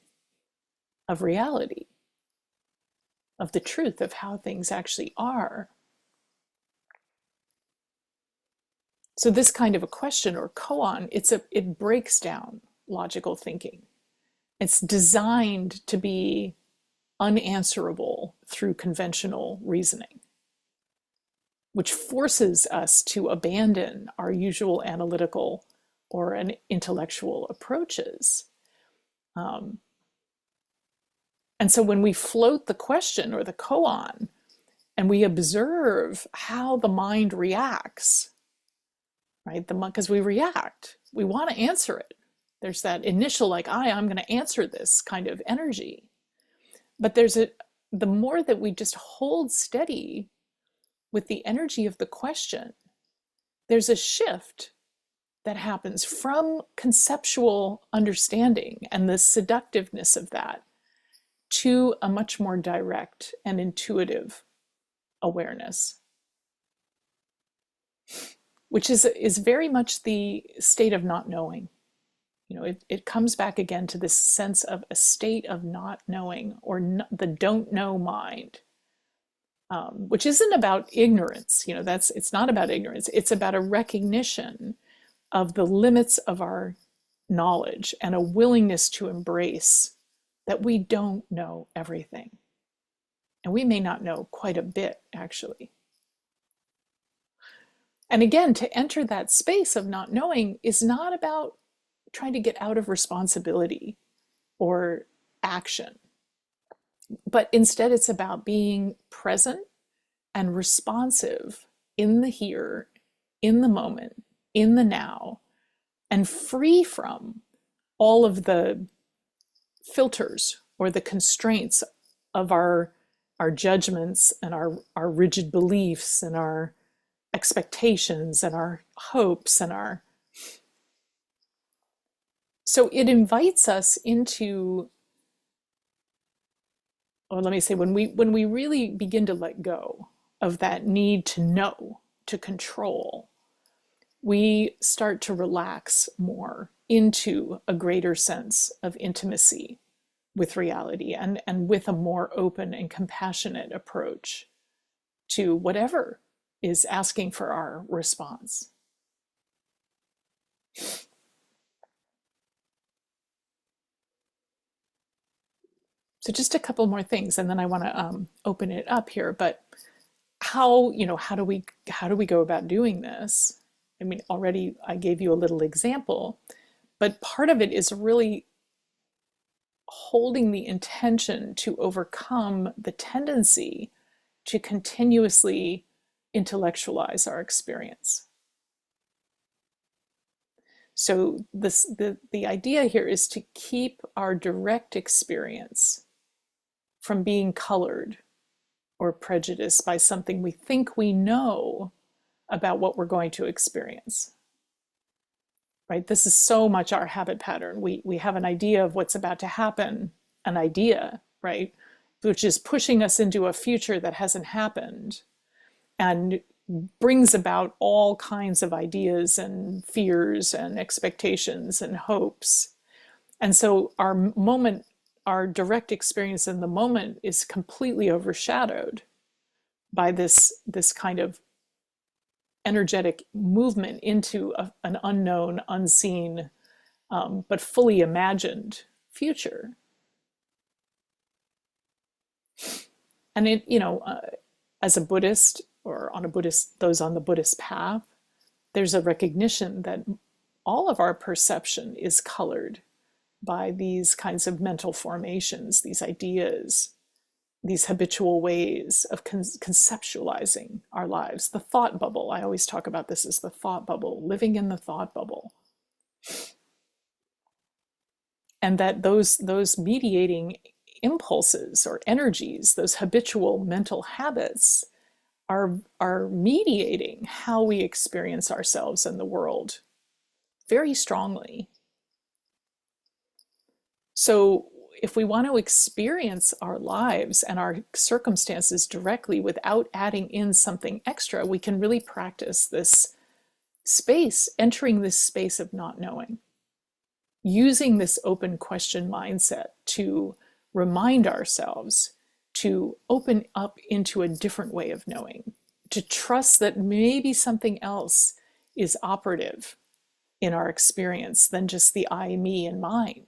[SPEAKER 1] of reality, of the truth of how things actually are. So this kind of a question or koan, it breaks down logical thinking. It's designed to be unanswerable through conventional reasoning, which forces us to abandon our usual analytical or an intellectual approaches. And so when we float the question or the koan and we observe how the mind reacts, right? Because we react, we want to answer it. There's that initial, like, I'm going to answer this kind of energy. But the more that we just hold steady with the energy of the question, there's a shift that happens from conceptual understanding and the seductiveness of that to a much more direct and intuitive awareness, which is very much the state of not knowing. It comes back again to this sense of a state of not knowing, or the don't know mind, which isn't about ignorance. It's not about ignorance. It's about a recognition of the limits of our knowledge and a willingness to embrace that we don't know everything. And we may not know quite a bit, actually. And again, to enter that space of not knowing is not about trying to get out of responsibility or action, but instead it's about being present and responsive in the here, in the moment, in the now, and free from all of the filters or the constraints of our judgments and our rigid beliefs and our expectations and our hopes and so it invites us into, or let me say, when we really begin to let go of that need to know, to control, we start to relax more into a greater sense of intimacy with reality and with a more open and compassionate approach to whatever is asking for our response. So just a couple more things, and then I want to open it up here. But how do we go about doing this? I mean, already I gave you a little example, but part of it is really holding the intention to overcome the tendency to continuously intellectualize our experience. So the idea here is to keep our direct experience from being colored or prejudiced by something we think we know about what we're going to experience. Right? This is so much our habit pattern. We have an idea of what's about to happen, an idea, right? Which is pushing us into a future that hasn't happened and brings about all kinds of ideas and fears and expectations and hopes. And so our direct experience in the moment is completely overshadowed by this kind of energetic movement into an unknown, unseen, but fully imagined future. And as a Buddhist or those on the Buddhist path, there's a recognition that all of our perception is colored by these kinds of mental formations, these ideas, these habitual ways of conceptualizing our lives. The thought bubble, I always talk about this as the thought bubble, living in the thought bubble. and that those mediating impulses or energies, those habitual mental habits, are mediating how we experience ourselves and the world very strongly. So if we want to experience our lives and our circumstances directly without adding in something extra, we can really practice this space, entering this space of not knowing, using this open question mindset to remind ourselves to open up into a different way of knowing, to trust that maybe something else is operative in our experience than just the I, me, and mine.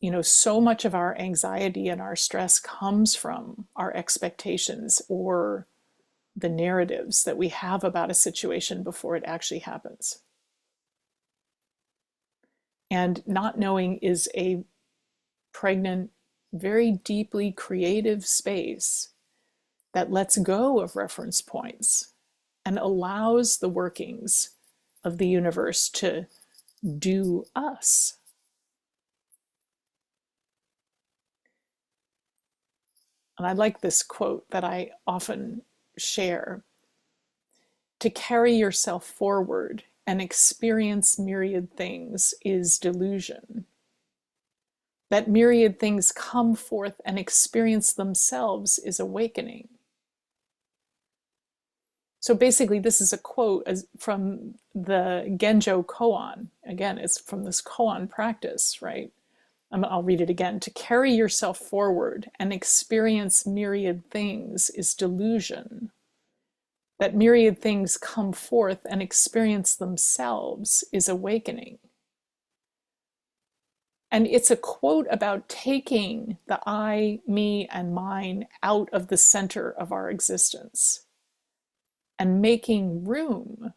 [SPEAKER 1] You know, so much of our anxiety and our stress comes from our expectations or the narratives that we have about a situation before it actually happens. And not knowing is a pregnant, very deeply creative space that lets go of reference points and allows the workings of the universe to do us. And I like this quote that I often share: to carry yourself forward and experience myriad things is delusion. That myriad things come forth and experience themselves is awakening. So basically, this is a quote from the Genjo Koan. Again, it's from this Koan practice, right? I'll read it again. To carry yourself forward and experience myriad things is delusion. That myriad things come forth and experience themselves is awakening. And it's a quote about taking the I, me, and mine out of the center of our existence and making room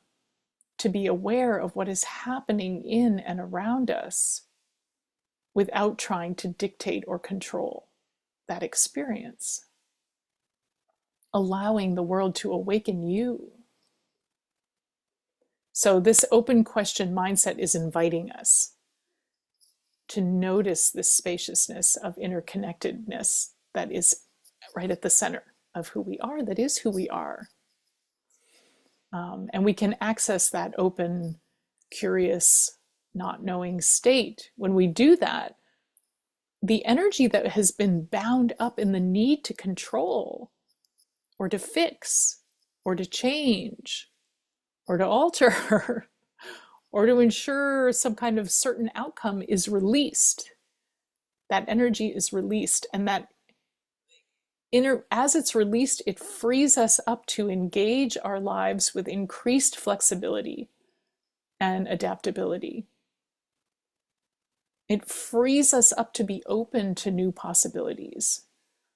[SPEAKER 1] to be aware of what is happening in and around us without trying to dictate or control that experience. Allowing the world to awaken you. So this open question mindset is inviting us to notice this spaciousness of interconnectedness that is right at the center of who we are, that is who we are. And we can access that open, curious, not knowing state. When we do that, the energy that has been bound up in the need to control or to fix or to change or to alter or to ensure some kind of certain outcome is released. That energy is released, and that as it's released, it frees us up to engage our lives with increased flexibility and adaptability. It frees us up to be open to new possibilities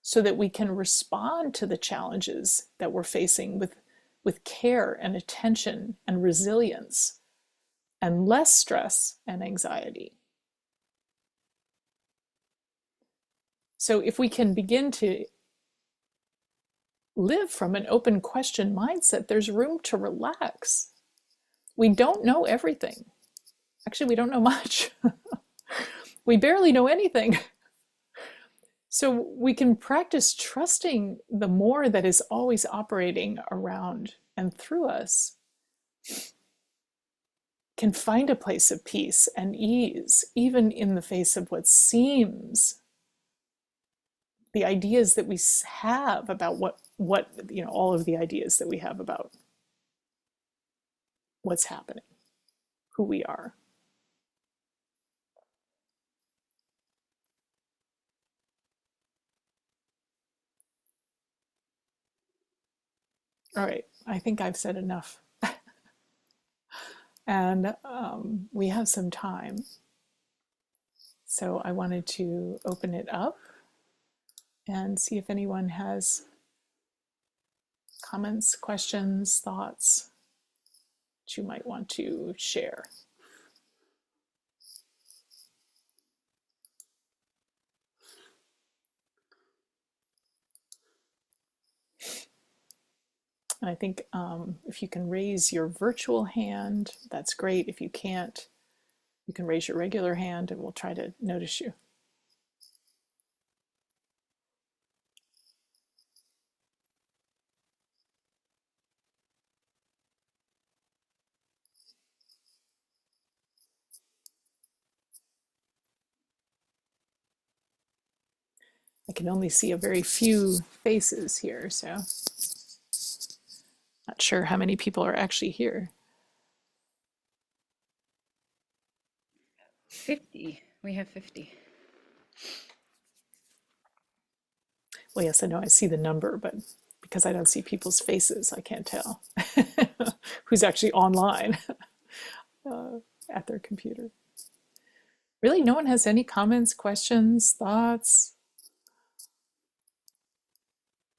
[SPEAKER 1] so that we can respond to the challenges that we're facing with care and attention and resilience and less stress and anxiety. So if we can begin to live from an open question mindset, there's room to relax. We don't know everything. Actually, we don't know much. We barely know anything. So we can practice trusting the more that is always operating around and through us, can find a place of peace and ease, even in the face of what seems the ideas that we have about what all of the ideas that we have about what's happening, who we are. All right, I think I've said enough. And we have some time. So I wanted to open it up and see if anyone has comments, questions, thoughts that you might want to share. And I think if you can raise your virtual hand, that's great. If you can't, You can raise your regular hand and we'll try to notice you. I can only see a very few faces here, so not sure how many people are actually here.
[SPEAKER 2] 50. We have 50.
[SPEAKER 1] Well, yes, I know I see the number, but because I don't see people's faces, I can't tell who's actually online at their computer. Really, no one has any comments, questions, thoughts?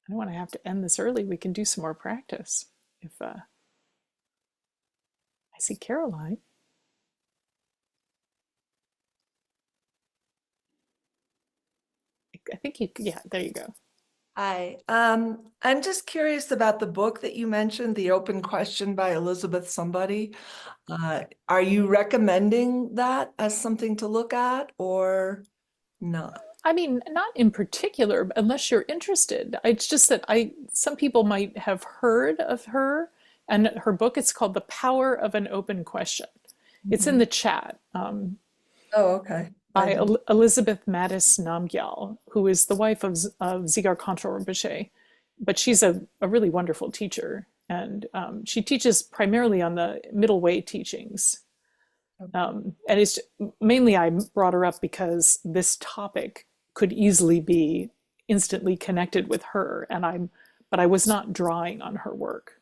[SPEAKER 1] I don't want to have to end this early. We can do some more practice. If I see Caroline. I think you, yeah, there you go.
[SPEAKER 3] Hi, I'm just curious about the book that you mentioned, The Open Question by Elizabeth somebody. Are you recommending that as something to look at or not?
[SPEAKER 1] I mean, not in particular, unless you're interested. It's just that some people might have heard of her and her book. It's called The Power of an Open Question. It's in the chat.
[SPEAKER 3] Oh, okay.
[SPEAKER 1] By Elizabeth Mattis Namgyal, who is the wife of Dzigar Khantrul Rinpoche. But she's a really wonderful teacher. And she teaches primarily on the middle way teachings. And it's mainly I brought her up because this topic could easily be instantly connected with her. But I was not drawing on her work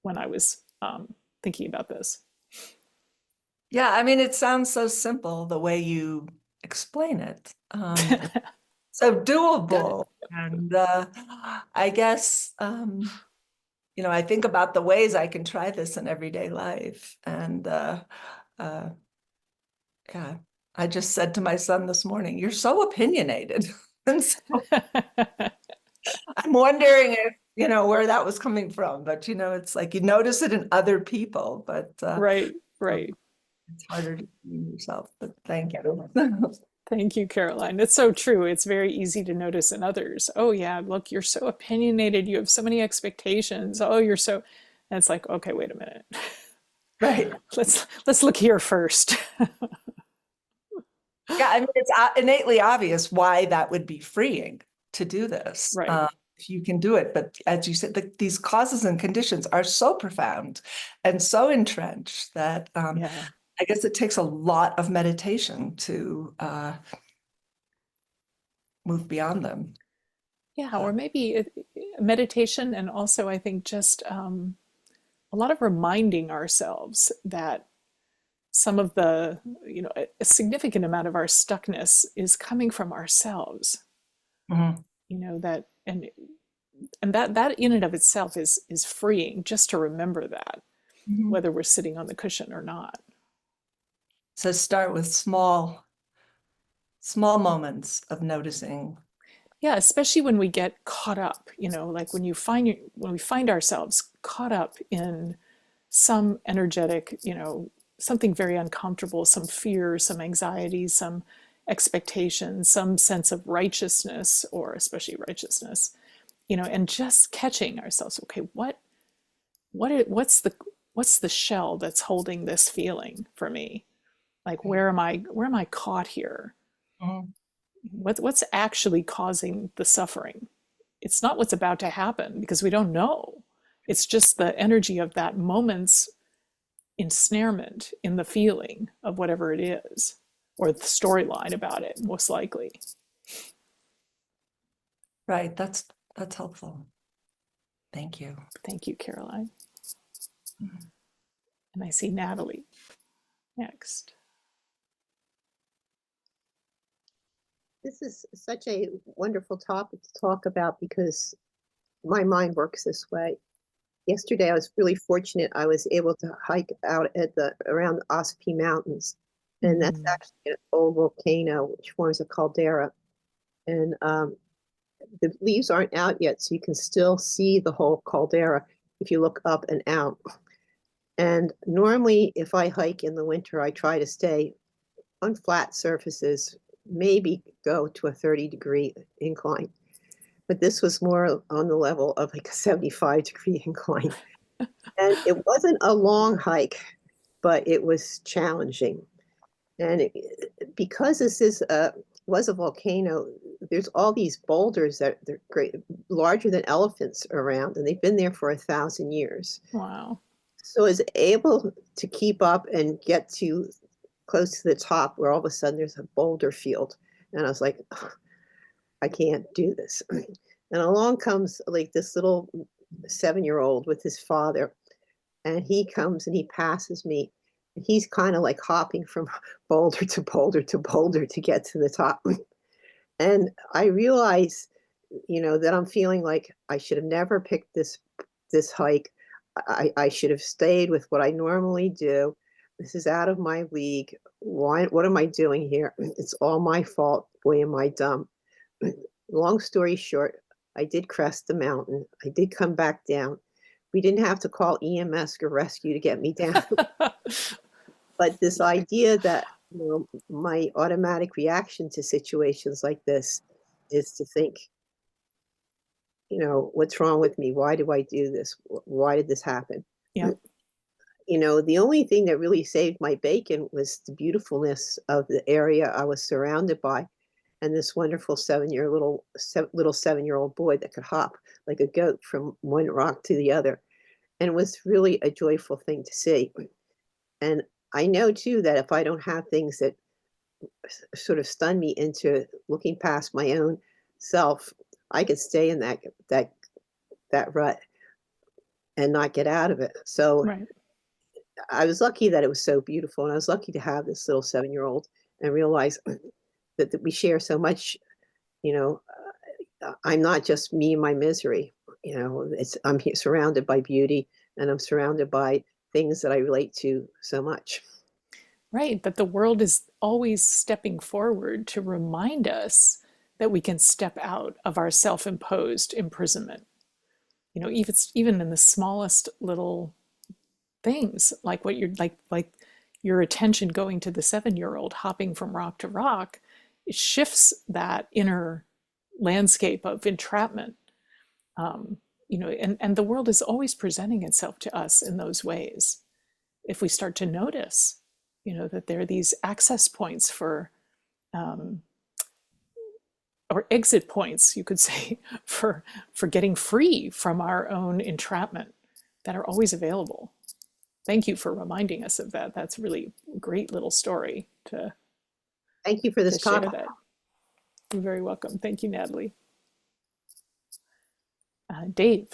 [SPEAKER 1] when I was thinking about this.
[SPEAKER 3] Yeah, I mean, it sounds so simple the way you explain it. So doable. And I guess, you know, I think about the ways I can try this in everyday life. And yeah, I just said to my son this morning, "You're so opinionated." And so I'm wondering if, you know, where that was coming from. But, you know, it's like you notice it in other people, but
[SPEAKER 1] right.
[SPEAKER 3] It's harder to see yourself, but thank you.
[SPEAKER 1] Thank you, Caroline. It's so true. It's very easy to notice in others. Oh yeah, look, you're so opinionated. You have so many expectations. Oh, you're so, and it's like, okay, wait a minute.
[SPEAKER 3] Right.
[SPEAKER 1] Let's look here first.
[SPEAKER 3] Yeah, I mean, it's innately obvious why that would be freeing to do this.
[SPEAKER 1] Right.
[SPEAKER 3] If you can do it, but as you said, these causes and conditions are so profound and so entrenched that
[SPEAKER 1] Yeah.
[SPEAKER 3] I guess it takes a lot of meditation to move beyond them.
[SPEAKER 1] Yeah, or maybe meditation, and also I think just a lot of reminding ourselves that some of the, you know, a significant amount of our stuckness is coming from ourselves.
[SPEAKER 3] Mm-hmm.
[SPEAKER 1] You know, that and that in and of itself is freeing, just to remember that,
[SPEAKER 3] Mm-hmm.
[SPEAKER 1] whether we're sitting on the cushion or not.
[SPEAKER 3] So start with small moments of noticing.
[SPEAKER 1] Yeah, especially when we get caught up, you know, like when we find ourselves caught up in some energetic, you know, something very uncomfortable, some fear, some anxiety, some expectation, some sense of righteousness, or especially righteousness, you know, and just catching ourselves. Okay, what's the shell that's holding this feeling for me? Like, where am I caught here?
[SPEAKER 3] Mm-hmm.
[SPEAKER 1] What's actually causing the suffering? It's not what's about to happen, because we don't know. It's just the energy of that moment's ensnarement in the feeling of whatever it is, or the storyline about it, most likely.
[SPEAKER 3] Right, that's helpful. Thank you.
[SPEAKER 1] Thank you, Caroline. And I see Natalie next.
[SPEAKER 4] This is such a wonderful topic to talk about because my mind works this way. Yesterday, I was really fortunate. I was able to hike out at around the Ossipee Mountains, and that's actually an old volcano which forms a caldera. And the leaves aren't out yet, so you can still see the whole caldera if you look up and out. And normally, if I hike in the winter, I try to stay on flat surfaces, maybe go to a 30-degree incline. But this was more on the level of like a 75-degree incline. And it wasn't a long hike, but it was challenging. And because this was a volcano, there's all these boulders that they're great, larger than elephants around, and they've been there for 1,000 years.
[SPEAKER 1] Wow.
[SPEAKER 4] So I was able to keep up and get to close to the top where all of a sudden there's a boulder field. And I was like, I can't do this. And along comes like this little 7-year-old with his father, and he comes and he passes me. He's kind of like hopping from boulder to boulder to boulder to get to the top. And I realize, that I'm feeling like I should have never picked this hike. I should have stayed with what I normally do. This is out of my league. Why? What am I doing here? It's all my fault. Boy, am I dumb. Long story short, I did crest the mountain. I did come back down. We didn't have to call EMS or rescue to get me down. But this idea that my automatic reaction to situations like this is to think, what's wrong with me? Why do I do this? Why did this happen?
[SPEAKER 1] Yeah.
[SPEAKER 4] The only thing that really saved my bacon was the beautifulness of the area I was surrounded by, and this wonderful little 7-year-old boy that could hop like a goat from one rock to the other. And it was really a joyful thing to see. And I know too that if I don't have things that sort of stun me into looking past my own self, I could stay in that rut and not get out of it. So
[SPEAKER 1] Right.
[SPEAKER 4] I was lucky that it was so beautiful, and I was lucky to have this little 7-year-old and realize that we share so much. I'm not just me and my misery. I'm surrounded by beauty, and I'm surrounded by things that I relate to so much.
[SPEAKER 1] Right. But the world is always stepping forward to remind us that we can step out of our self-imposed imprisonment. Even in the smallest little things, like what you're like your attention going to the 7-year-old hopping from rock to rock, it shifts that inner landscape of entrapment. And the world is always presenting itself to us in those ways. If we start to notice, that there are these access points for, or exit points, you could say, for getting free from our own entrapment that are always available. Thank you for reminding us of that. That's really a great little story to
[SPEAKER 4] Thank you for this
[SPEAKER 1] share
[SPEAKER 4] topic.
[SPEAKER 1] that. You're very welcome. Thank you, Natalie. Dave.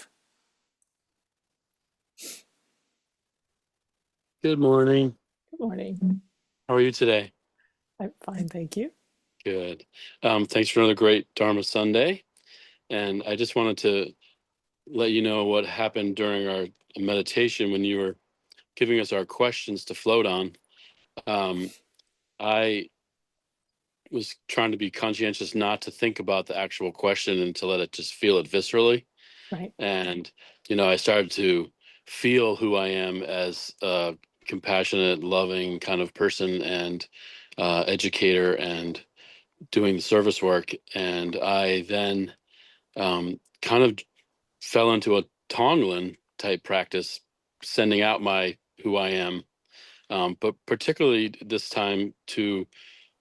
[SPEAKER 5] Good morning.
[SPEAKER 1] Good morning.
[SPEAKER 5] How are you today?
[SPEAKER 1] I'm fine, thank you.
[SPEAKER 5] Good. Thanks for another great Dharma Sunday. And I just wanted to let you know what happened during our meditation when you were giving us our questions to float on. I was trying to be conscientious not to think about the actual question and to let it just feel it viscerally.
[SPEAKER 1] Right.
[SPEAKER 5] And, I started to feel who I am as a compassionate, loving kind of person and educator and doing the service work. And I then kind of fell into a Tonglen type practice, sending out my who I am, but particularly this time to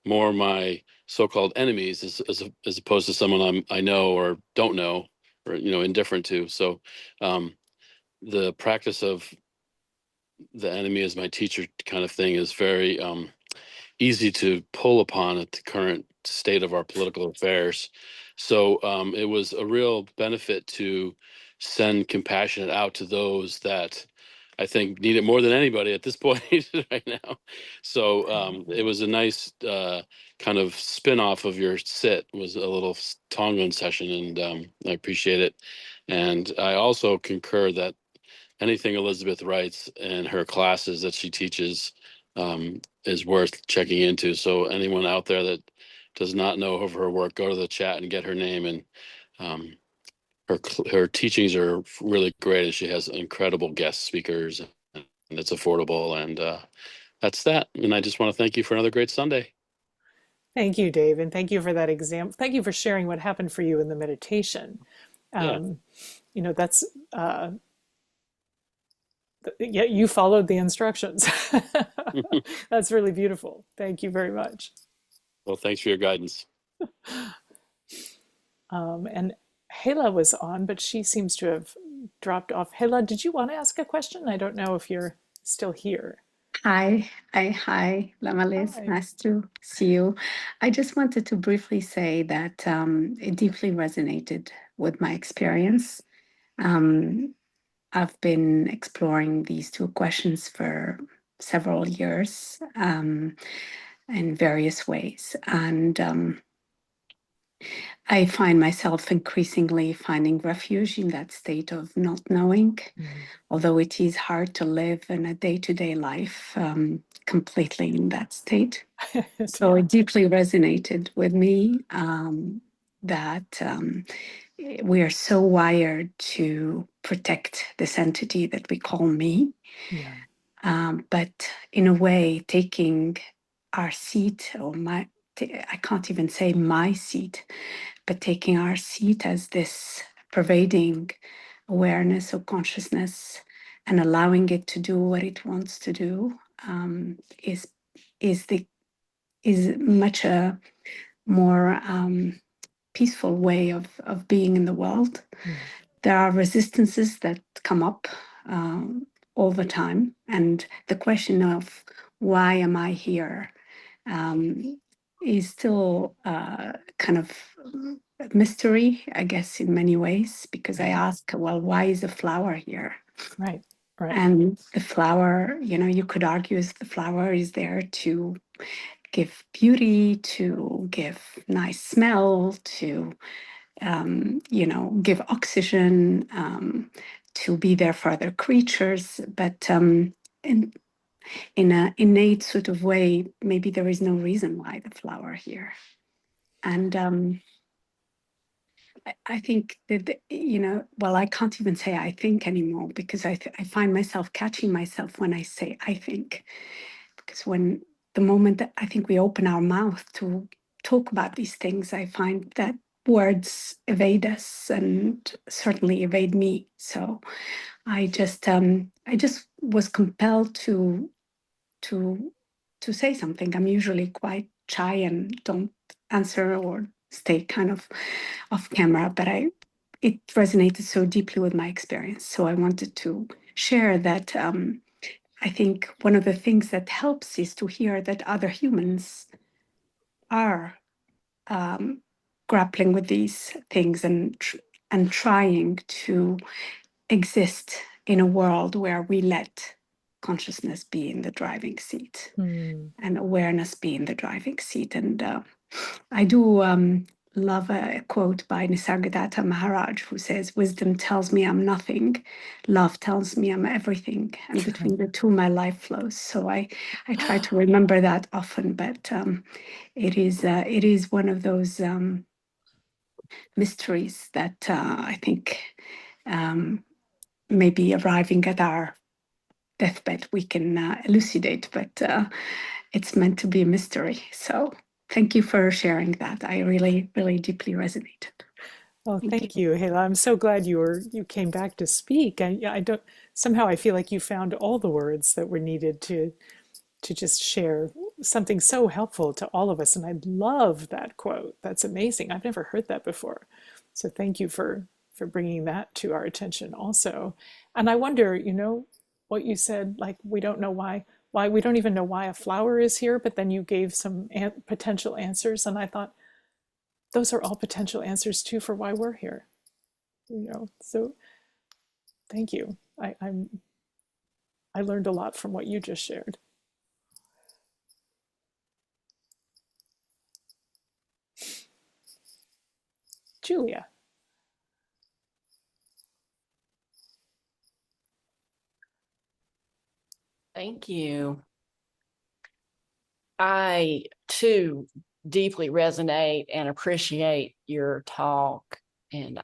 [SPEAKER 5] more my so-called enemies as opposed to someone I know or don't know or indifferent to. So the practice of the enemy as my teacher kind of thing is very easy to pull upon at the current state of our political affairs. So it was a real benefit to send compassionate out to those that I think need it more than anybody at this point right now. So it was a nice kind of spin-off of your sit, was a little Tongan session, and I appreciate it. And I also concur that anything Elizabeth writes in her classes that she teaches is worth checking into. So anyone out there that does not know of her work, go to the chat and get her name. And her teachings are really great, and she has incredible guest speakers, and it's affordable. And that's that. And I just want to thank you for another great Sunday.
[SPEAKER 1] Thank you, Dave, and thank you for that example. Thank you for sharing what happened for you in the meditation.
[SPEAKER 5] Yeah.
[SPEAKER 1] That's yeah, you followed the instructions. That's really beautiful. Thank you very much.
[SPEAKER 5] Well, thanks for your guidance.
[SPEAKER 1] And Hela was on, but she seems to have dropped off. Hela, did you want to ask a question? I don't know if you're still here.
[SPEAKER 6] Hi, Lama Liz.
[SPEAKER 1] Hi.
[SPEAKER 6] Nice to see you. I just wanted to briefly say that it deeply resonated with my experience. I've been exploring these two questions for several years in various ways. And I find myself increasingly finding refuge in that state of not knowing, although it is hard to live in a day-to-day life completely in that state. So
[SPEAKER 1] Yeah.
[SPEAKER 6] it deeply resonated with me that we are so wired to protect this entity that we call me.
[SPEAKER 1] Yeah.
[SPEAKER 6] But in a way, taking our seat, or I can't even say my seat, but taking our seat as this pervading awareness or consciousness and allowing it to do what it wants to do is much a more peaceful way of being in the world. There are resistances that come up all the time, and the question of why am I here is still kind of a mystery, I guess, in many ways, because I ask, well, why is a flower here?
[SPEAKER 1] Right. Right.
[SPEAKER 6] And the flower, you could argue the flower is there to give beauty, to give nice smell, to give oxygen, to be there for other creatures. But in an innate sort of way, maybe there is no reason why the flower here. And I think that, well, I can't even say I think anymore, because I find myself catching myself when I say I think. Because when the moment that I think we open our mouth to talk about these things, I find that words evade us and certainly evade me. So I just was compelled to say something. I'm usually quite shy and don't answer or stay kind of off camera, but it resonated so deeply with my experience. So I wanted to share that I think one of the things that helps is to hear that other humans are grappling with these things and trying to exist in a world where we let consciousness be in the driving seat and awareness be in the driving seat. And I do love a quote by Nisargadatta Maharaj, who says, "Wisdom tells me I'm nothing, love tells me I'm everything, and between the two my life flows." So I try to remember that often, but it is one of those mysteries that I think maybe arriving at our deathbed we can elucidate, but it's meant to be a mystery. So thank you for sharing that. I really, really deeply resonated.
[SPEAKER 1] Well, thank you, Hela. I'm so glad you came back to speak. I don't somehow I feel like you found all the words that were needed to just share something so helpful to all of us. And I love that quote. That's amazing. I've never heard that before. So thank you for bringing that to our attention also. And I wonder, what you said, like we don't know why we don't even know why a flower is here, but then you gave some potential answers, and I thought those are all potential answers too for why we're here. So thank you. I learned a lot from what you just shared. Julia.
[SPEAKER 7] Thank you. I too deeply resonate and appreciate your talk, and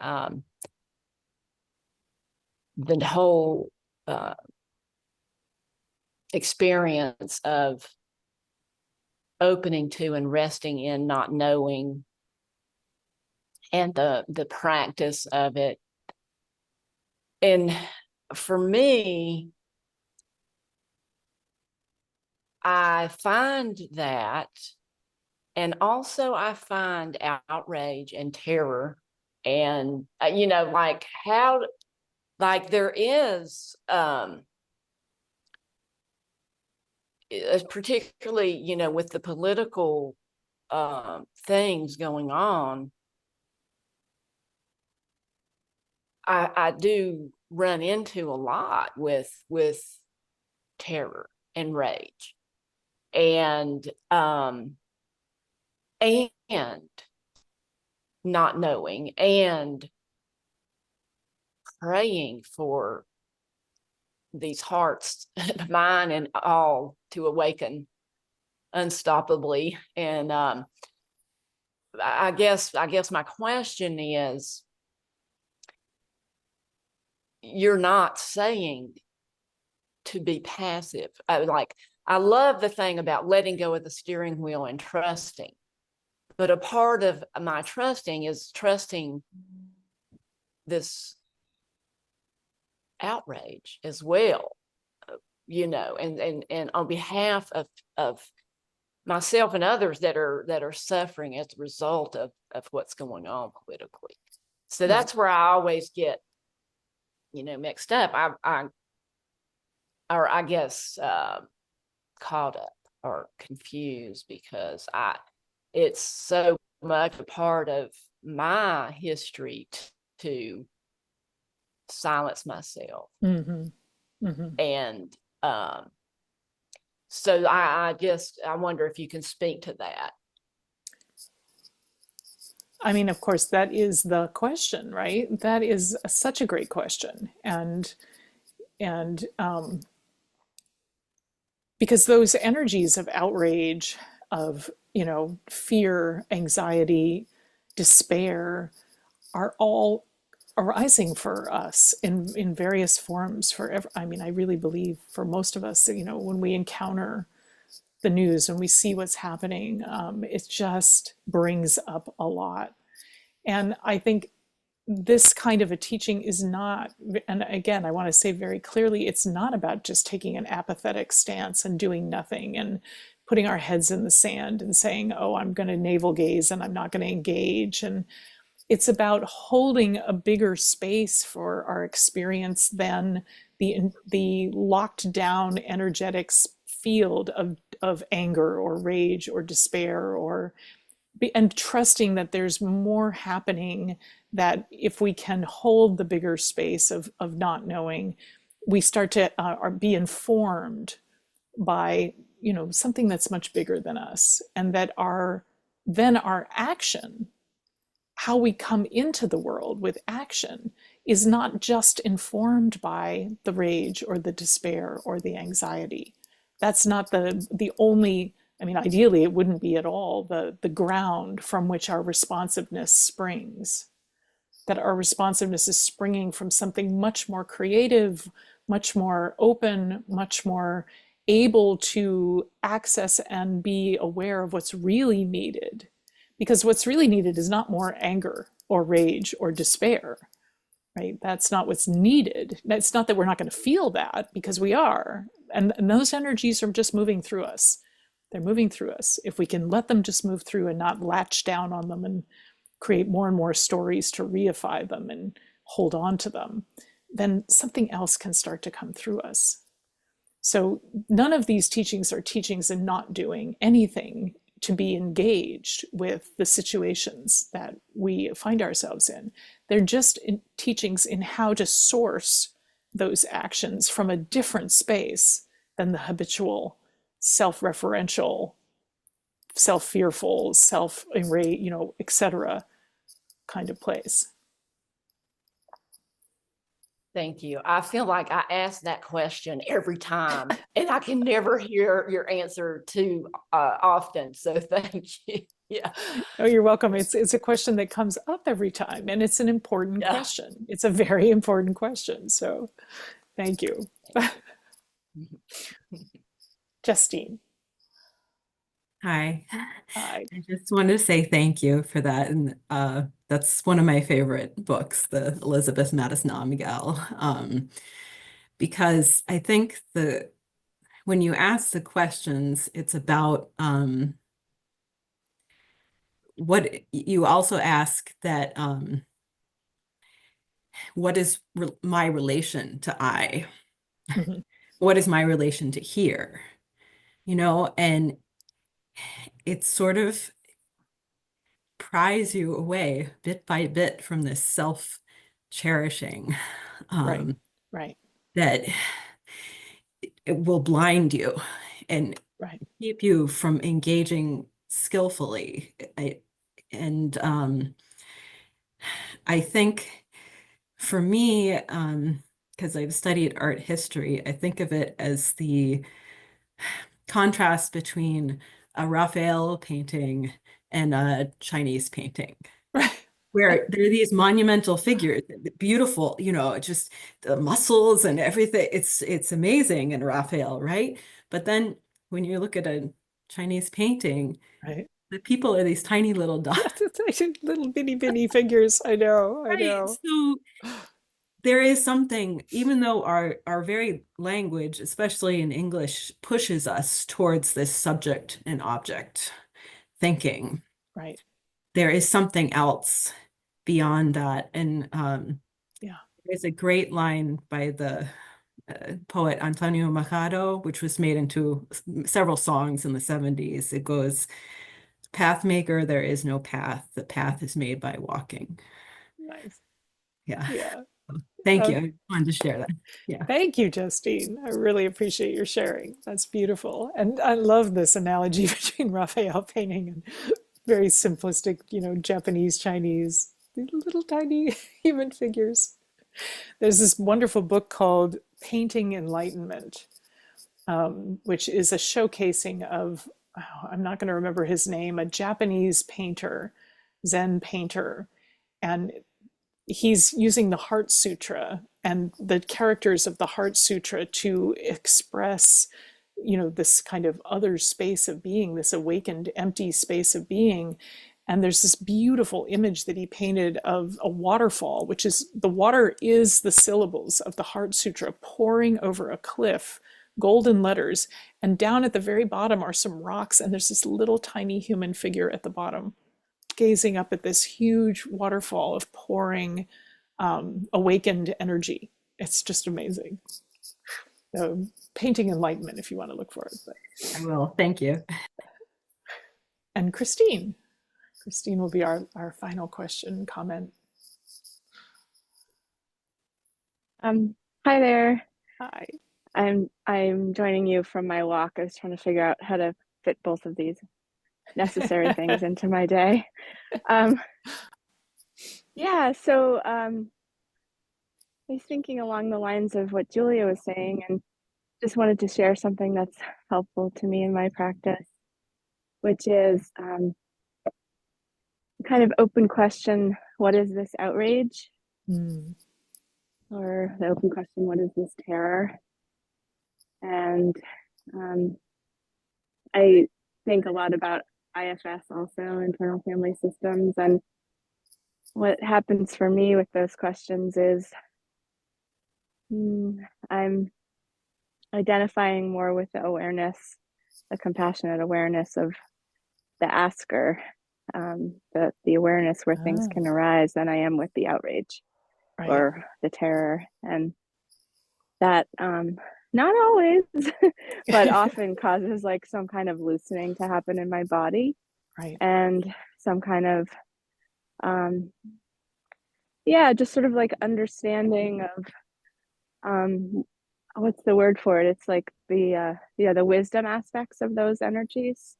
[SPEAKER 7] the whole experience of opening to and resting in not knowing, and the practice of it. And for me, I find that, and also I find outrage and terror, and like how, like there is particularly with the political things going on, I do run into a lot with terror and rage, and not knowing, and praying for these hearts, mine and all, to awaken unstoppably. And I guess my question is, you're not saying to be passive. I love the thing about letting go of the steering wheel and trusting, but a part of my trusting is trusting this outrage as well, and on behalf of myself and others that are suffering as a result of what's going on politically. So that's where I always get mixed up. I guess caught up or confused, because it's so much a part of my history to silence myself. And so I wonder if you can speak to that.
[SPEAKER 1] I mean, of course, that is the question, right? That is such a great question. And because those energies of outrage, of, fear, anxiety, despair, are all arising for us in various forms forever. I mean, I really believe for most of us, when we encounter the news and we see what's happening, it just brings up a lot. And I think this kind of a teaching is not, and again, I want to say very clearly, it's not about just taking an apathetic stance and doing nothing and putting our heads in the sand and saying, oh, I'm going to navel gaze and I'm not going to engage. And it's about holding a bigger space for our experience than the locked down energetics field of anger or rage or despair, and trusting that there's more happening, that if we can hold the bigger space of not knowing, we start to be informed by something that's much bigger than us, and that our action, how we come into the world with action, is not just informed by the rage or the despair or the anxiety. That's not the only, I mean, ideally it wouldn't be at all the ground from which our responsiveness springs. That our responsiveness is springing from something much more creative, much more open, much more able to access and be aware of what's really needed. Because what's really needed is not more anger or rage or despair, right? That's not what's needed. It's not that we're not going to feel that, because we are. And those energies are just moving through us. They're moving through us. If we can let them just move through and not latch down on them and create more and more stories to reify them and hold on to them, then something else can start to come through us. So none of these teachings are teachings in not doing anything to be engaged with the situations that we find ourselves in. They're just teachings in how to source those actions from a different space than the habitual self-referential, self-fearful, self-enraged, etc. kind of place.
[SPEAKER 7] Thank you. I feel like I ask that question every time, and I can never hear your answer too often. So thank you. Yeah.
[SPEAKER 1] Oh, you're welcome. It's a question that comes up every time, and it's an important question. It's a very important question. So thank you. Justine.
[SPEAKER 8] Hi.
[SPEAKER 1] Hi.
[SPEAKER 8] I just wanted to say thank you for that. And that's one of my favorite books, the Elizabeth Madison Miguel. Because I think when you ask the questions, it's about what you also ask that what is my relation to I?
[SPEAKER 1] Mhm.
[SPEAKER 8] What is my relation to here? And it sort of pries you away bit by bit from this self-cherishing
[SPEAKER 1] Right.
[SPEAKER 8] um,
[SPEAKER 1] Right.
[SPEAKER 8] that it will blind you and
[SPEAKER 1] Right.
[SPEAKER 8] keep you from engaging skillfully. I think for me, because I've studied art history, I think of it as the contrast between a Raphael painting and a Chinese painting,
[SPEAKER 1] Right.
[SPEAKER 8] where there are these monumental figures, beautiful, just the muscles and everything. It's amazing in Raphael, right? But then when you look at a Chinese painting,
[SPEAKER 1] Right.
[SPEAKER 8] the people are these tiny little dots.
[SPEAKER 1] Yeah, it's like little bitty figures. I know. I
[SPEAKER 8] Right.
[SPEAKER 1] know.
[SPEAKER 8] So there is something, even though our very language, especially in English, pushes us towards this subject and object thinking,
[SPEAKER 1] Right.
[SPEAKER 8] there is something else beyond that. And
[SPEAKER 1] Yeah.
[SPEAKER 8] there's a great line by the poet Antonio Machado, which was made into several songs in the 70s. It goes, "Path maker, there is no path. The path is made by walking."
[SPEAKER 1] Nice.
[SPEAKER 8] Yeah.
[SPEAKER 1] Yeah.
[SPEAKER 8] Thank you.
[SPEAKER 1] Uh,
[SPEAKER 8] I wanted to share that. Yeah.
[SPEAKER 1] Thank you, Justine. I really appreciate your sharing. That's beautiful. And I love this analogy between Raphael painting and very simplistic, Japanese, Chinese, little tiny human figures. There's this wonderful book called Painting Enlightenment, which is a showcasing of, I'm not going to remember his name, a Japanese painter, Zen painter. And he's using the Heart Sutra and the characters of the Heart Sutra to express, this kind of other space of being, this awakened, empty space of being. And there's this beautiful image that he painted of a waterfall, which is the water is the syllables of the Heart Sutra pouring over a cliff, golden letters. And down at the very bottom are some rocks, and there's this little tiny human figure at the bottom, gazing up at this huge waterfall of pouring awakened energy. It's just amazing. So, Painting Enlightenment, if you want to look for it. But.
[SPEAKER 8] I will. Thank you.
[SPEAKER 1] And Christine. Christine will be our final question, comment.
[SPEAKER 9] Hi there.
[SPEAKER 1] Hi.
[SPEAKER 9] I'm joining you from my walk. I was trying to figure out how to fit both of these necessary things into my day. Yeah, so I was thinking along the lines of what Julia was saying, and just wanted to share something that's helpful to me in my practice, which is kind of open question, what is this outrage?
[SPEAKER 1] Mm.
[SPEAKER 9] Or the open question, what is this terror? And I think a lot about IFS also, internal family systems. And what happens for me with those questions is I'm identifying more with the awareness, the compassionate awareness of the asker, the awareness where things can arise than I am with the outrage
[SPEAKER 1] Right.
[SPEAKER 9] or the terror. And that not always, but often causes like some kind of loosening to happen in my body.
[SPEAKER 1] Right.
[SPEAKER 9] And some kind of just sort of like understanding of what's the word for it? It's like the wisdom aspects of those energies.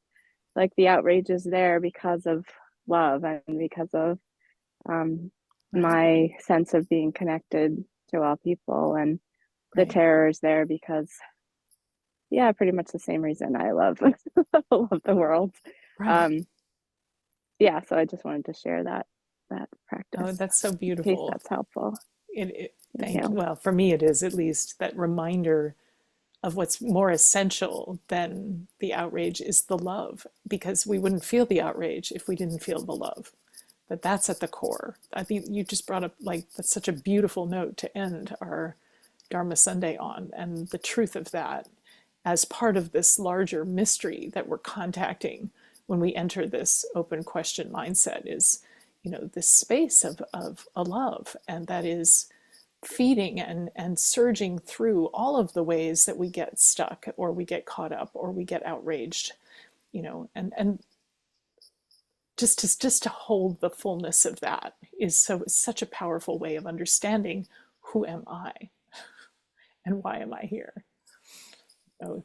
[SPEAKER 9] Like the outrage is there because of love and because of my sense of being connected to all people, and the terror is there because pretty much the same reason I love love the world.
[SPEAKER 1] Right.
[SPEAKER 9] So I just wanted to share that practice.
[SPEAKER 1] Oh, that's so
[SPEAKER 9] In case
[SPEAKER 1] beautiful.
[SPEAKER 9] that's helpful.
[SPEAKER 1] Thank you. Well, for me, it is at least that reminder of what's more essential than the outrage is the love, because we wouldn't feel the outrage if we didn't feel the love. But that's at the core. I think you just brought up, like, that's such a beautiful note to end our Dharma Sunday on, and the truth of that as part of this larger mystery that we're contacting when we enter this open question mindset is, this space of a love, and that is feeding and surging through all of the ways that we get stuck or we get caught up or we get outraged, and just to hold the fullness of that is such a powerful way of understanding who am I and why am I here. So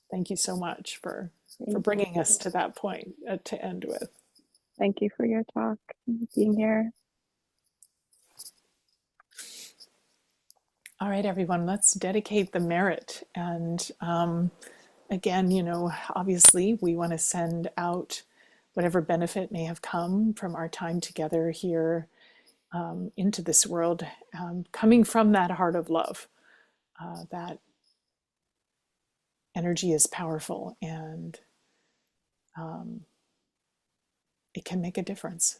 [SPEAKER 1] thank you so much for bringing us to that point to end with.
[SPEAKER 9] Thank you for your talk and being here.
[SPEAKER 1] All right, everyone, let's dedicate the merit. And again, obviously we want to send out whatever benefit may have come from our time together here into this world, coming from that heart of love. That energy is powerful, and it can make a difference.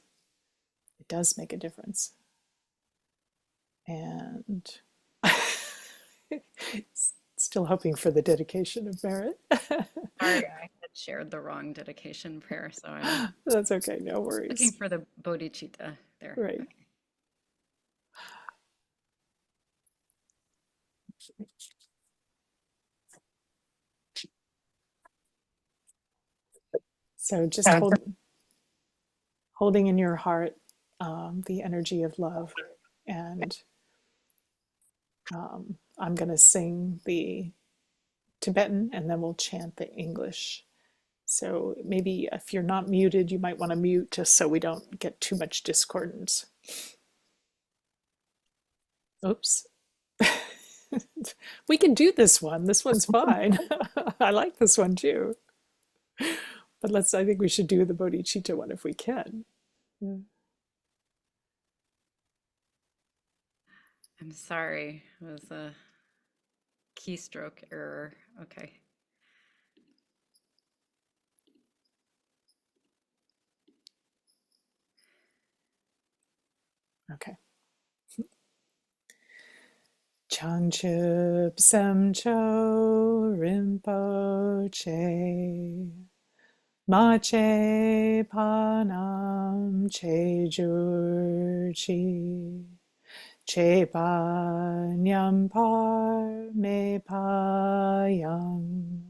[SPEAKER 1] It does make a difference. And still hoping for the dedication of merit.
[SPEAKER 2] Sorry, I had shared the wrong dedication prayer, so I'm
[SPEAKER 1] That's okay, no worries.
[SPEAKER 2] looking for the bodhicitta there.
[SPEAKER 1] Right.
[SPEAKER 2] Okay.
[SPEAKER 1] So just holding in your heart the energy of love, and I'm going to sing the Tibetan and then we'll chant the English. So maybe if you're not muted, you might want to mute just so we don't get too much discordance. Oops. We can do this one. This one's fine. I like this one too. But I think we should do the bodhicitta one if we can. Yeah.
[SPEAKER 2] I'm sorry, it was a keystroke error. Okay.
[SPEAKER 1] Okay. Changchup Samcho Rinpoche Mache Panam Chejurchi Chepa Nyampar Me Payang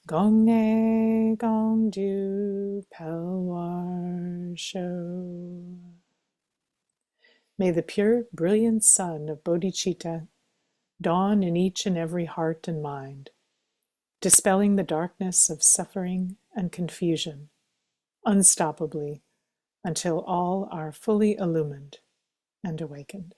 [SPEAKER 1] Gongne Gongdu Pelwar Sho. May the pure, brilliant sun of bodhicitta dawn in each and every heart and mind, dispelling the darkness of suffering and confusion, unstoppably, until all are fully illumined and awakened.